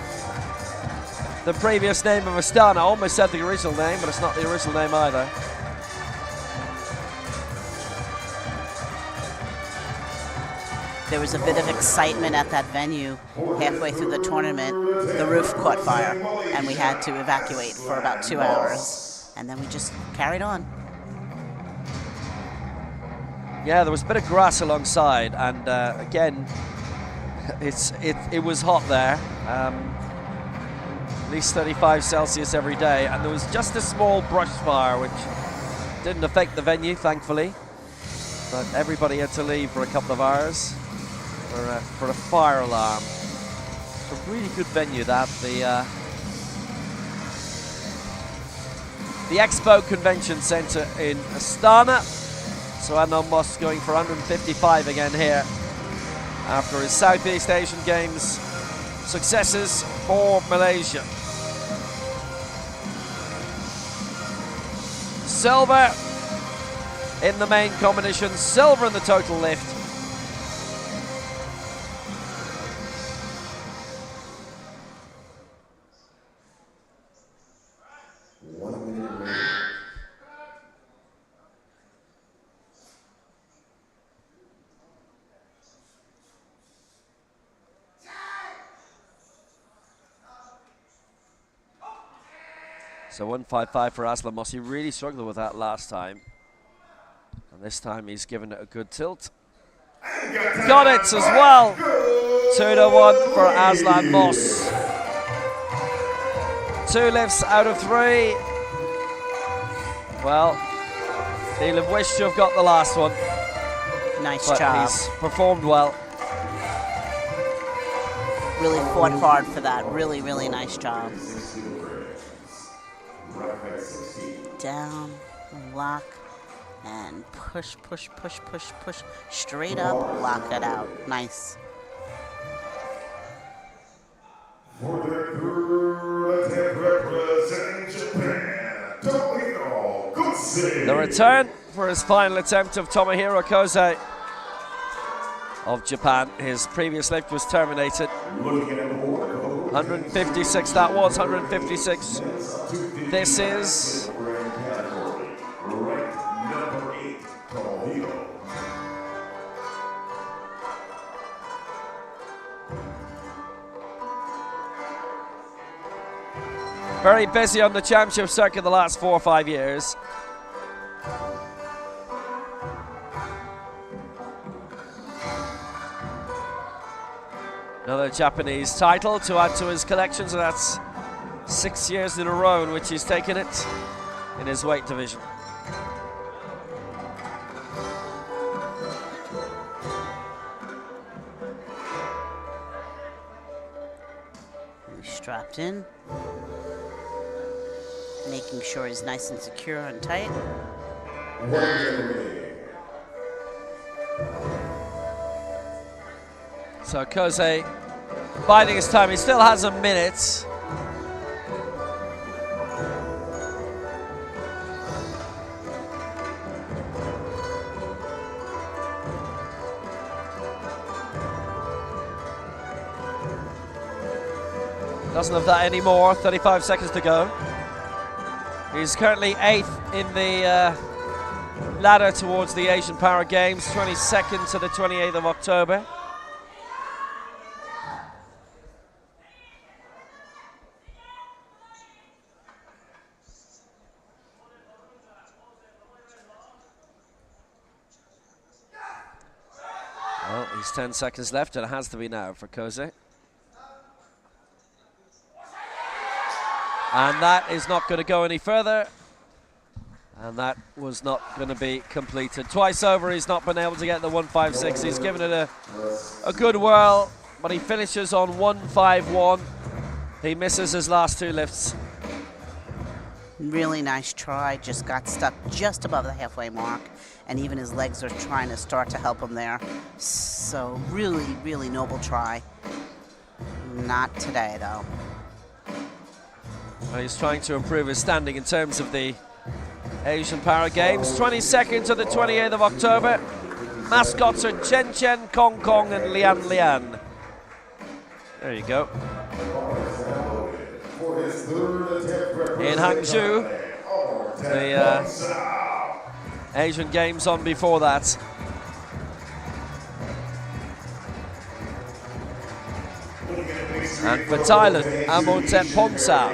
the previous name of Astana. I almost said the original name, but it's not the original name either. There was a bit of excitement at that venue halfway through the tournament. The roof caught fire, and we had to evacuate for about 2 hours. And then we just carried on. Yeah, there was a bit of grass alongside, and again, it was hot there. At least 35 Celsius every day, and there was just a small brush fire, which didn't affect the venue, thankfully. But everybody had to leave for a couple of hours for a fire alarm. It's a really good venue, that. The Expo Convention Center in Astana. So Adnan Moss going for 155 again here after his Southeast Asian Games successes for Malaysia. Silver in the main competition, silver in the total lift. So 155 for Aslan Moss. He really struggled with that last time. And this time he's given it a good tilt. Got it as well. 2-1 for Aslan Moss. 2 lifts out of 3. Well, he'll have wished to have got the last one. Nice but job. He's performed well. really fought hard for that. Really, really nice job. Down, lock, and push, push, push, push, push. Straight up, lock it out. Nice. For the third attempt representing Japan, Tomohiro Kosei. The return for his final attempt of Tomohiro Kosei of Japan. His previous lift was terminated. 156, that was 156. This is very busy on the championship circuit the last 4 or 5 years. Another Japanese title to add to his collection, so that's 6 years in a row in which he's taken it in his weight division. He's strapped in, making sure he's nice and secure and tight. So Kosei biding his time. He still has a minute. Doesn't have that anymore. 35 seconds to go. He's currently 8th in the ladder towards the Asian Para Games, 22nd to the 28th of October. Well, he's 10 seconds left, and it has to be now for Kosei. And that is not going to go any further. And that was not going to be completed. Twice over, he's not been able to get the 156. He's given it a good whirl, but he finishes on 151. He misses his last 2 lifts. Really nice try, just got stuck just above the halfway mark, and even his legs are trying to start to help him there. So really, really noble try. Not today, though. Well, he's trying to improve his standing in terms of the Asian Para Games. 22nd to the 28th of October. Mascots are Chen Chen, Kong Kong, and Lian Lian. There you go. In Hangzhou, the Asian Games on before that. And for Thailand, Amortet Ponsao,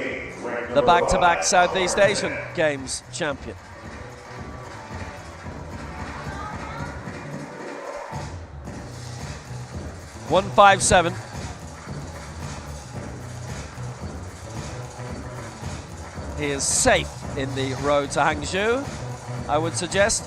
the back-to-back Southeast Asian Games champion. .157. He is safe in the road to Hangzhou, I would suggest.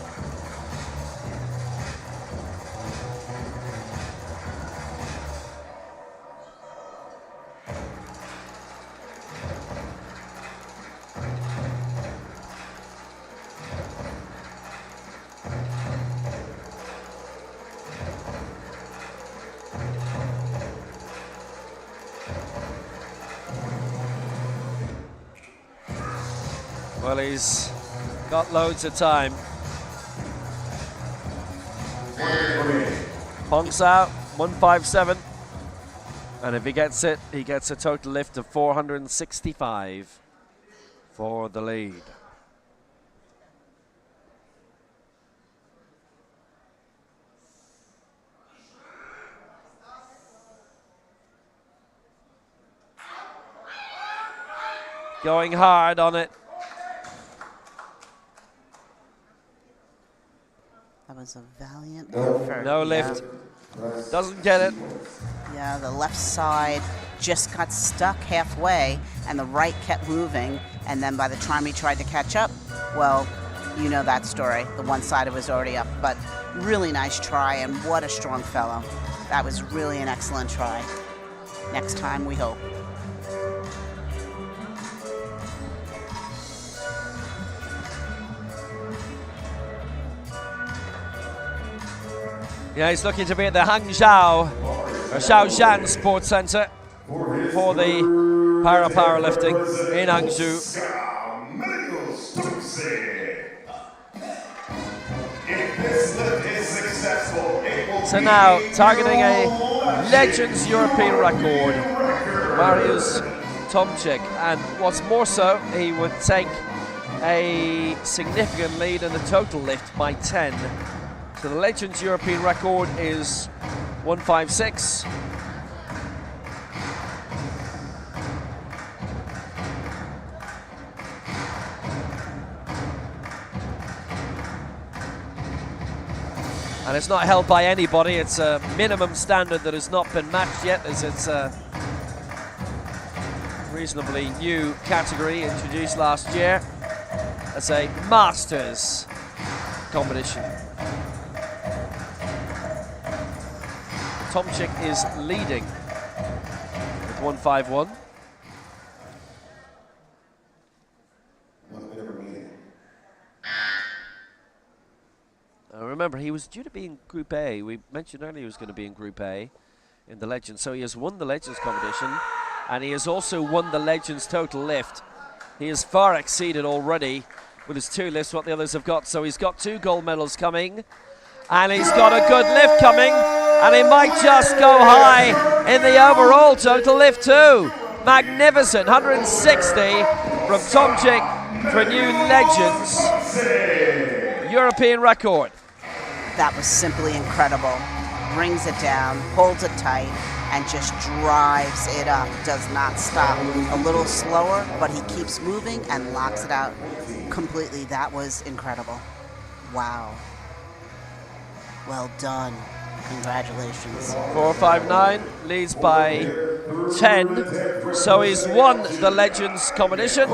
Well, he's got loads of time. Ponsao, 157. And if he gets it, he gets a total lift of 465 for the lead. Going hard on it. That was a valiant effort. No lift. Doesn't get it. Yeah, the left side just got stuck halfway, and the right kept moving. And then by the time he tried to catch up, well, you know that story. The one side was already up. But really nice try, and what a strong fellow. That was really an excellent try. Next time, we hope. Yeah, he's looking to be at the Hangzhou, or Shaoxan Sports Center for the Paralifting in Hangzhou. So now, targeting a Legends European record, Mariusz Tomczyk, and what's more so, he would take a significant lead in the total lift by 10. So the Legends European record is 156. And it's not held by anybody. It's a minimum standard that has not been matched yet, as it's a reasonably new category introduced last year as a Masters competition. Tomczyk is leading with 151. Remember, he was due to be in Group A. We mentioned earlier he was going to be in Group A in the Legends. So he has won the Legends competition, and he has also won the Legends total lift. He has far exceeded already with his 2 lifts what the others have got. So he's got 2 gold medals coming, and he's got a good lift coming, and he might just go high in the overall total lift too. Magnificent, 160 from Tomczyk for a new Legends European record. That was simply incredible. Brings it down, holds it tight, and just drives it up. Does not stop. A little slower, but he keeps moving and locks it out completely. That was incredible. Wow. Well done. Congratulations. 459 leads by 10. So he's won the Legends competition.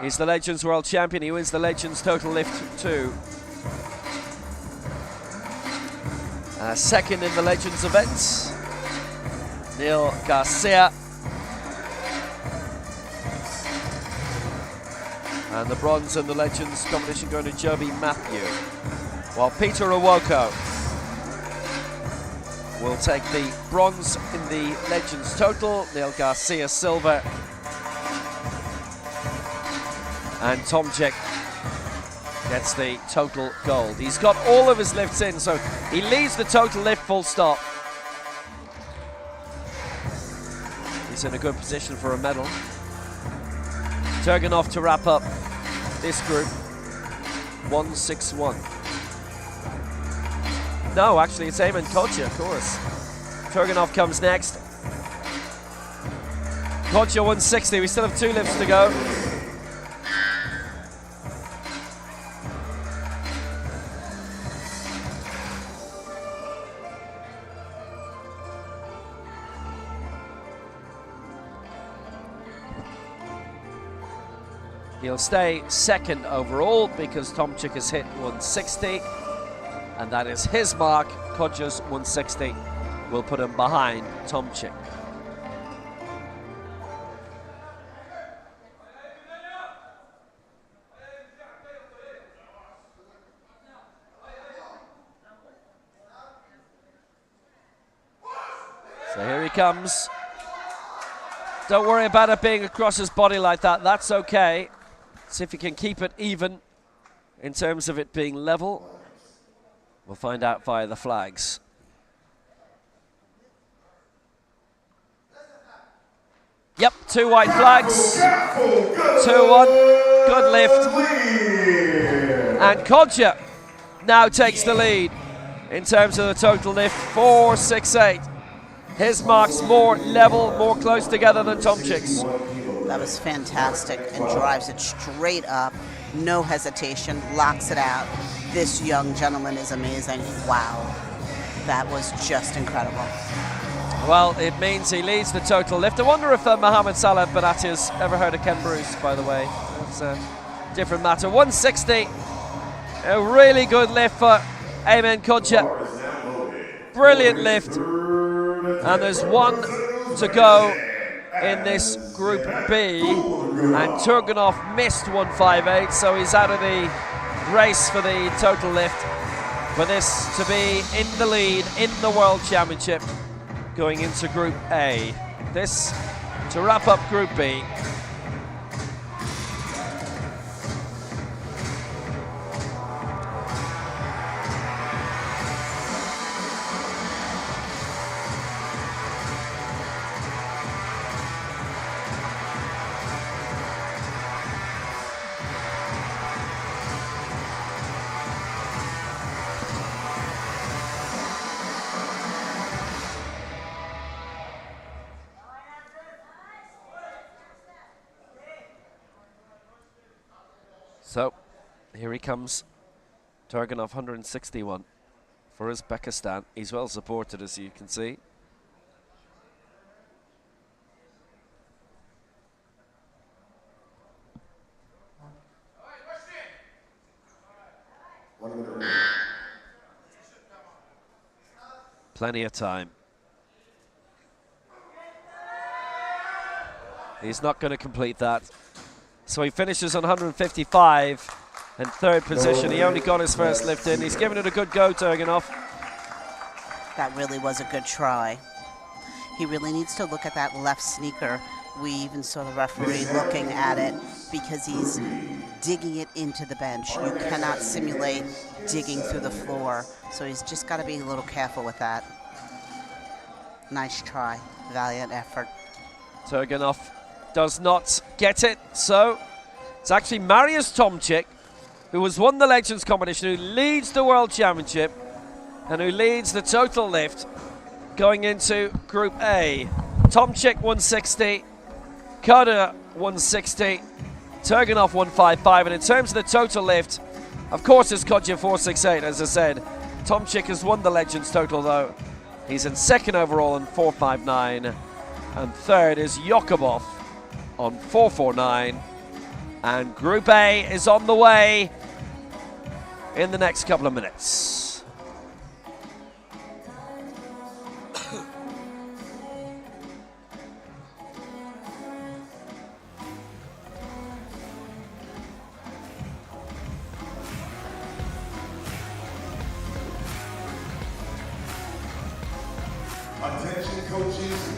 He's the Legends World Champion. He wins the Legends total lift too. Second in the Legends events, Neil Garcia. And the bronze in the Legends competition going to Joby Matthew. While Peter Owoko will take the bronze in the Legends total, Neil Garcia silver, and Tomczyk gets the total gold. He's got all of his lifts in, so he leads the total lift full stop. He's in a good position for a medal. Turgenov to wrap up this group, 161. No, actually it's Eamon Kodja, of course. Turgenov comes next. Kodja 160, we still have 2 lifts to go. He'll stay second overall because Tomczyk has hit 160, and that is his mark. Kodja's 160 will put him behind Tomczyk. So here he comes. Don't worry about it being across his body like that, that's okay. See if he can keep it even in terms of it being level. We'll find out via the flags. Yep, 2 white flags. 2-1, good lift. And Kodja now takes the lead in terms of the total lift, 468. His mark's more level, more close together than Tomczyk's. That was fantastic, and drives it straight up, no hesitation, locks it out. This young gentleman is amazing. Wow, that was just incredible. Well, it means he leads the total lift. I wonder if Mohamed Salah Benati has ever heard of Ken Bruce, by the way. It's a different matter. 160, a really good lift for Eamon Kodja. Brilliant lift. And there's 1 to go in this Group B, and Turganov missed 158, so he's out of the race for the total lift. For this to be in the lead in the World Championship going into Group A. This to wrap up Group B. So, here he comes, Turganov 161 for Uzbekistan. He's well supported, as you can see. Plenty of time. He's not going to complete that. So he finishes on 155 in third position. He only got his first lift in. He's given it a good go, Turganov. That really was a good try. He really needs to look at that left sneaker. We even saw the referee looking at it because he's digging it into the bench. You cannot simulate digging through the floor. So he's just got to be a little careful with that. Nice try, valiant effort. Turganov does not get it, so it's actually Mariusz Tomczyk, who has won the Legends competition, who leads the World Championship and who leads the total lift going into Group A. Tomczyk 160, Koda 160, Turganov 155, and in terms of the total lift, of course it's Kodja 468, as I said. Tomczyk has won the Legends total though. He's in second overall on 459, and third is Yakubov on 449, and Group A is on the way in the next couple of minutes. Attention coaches,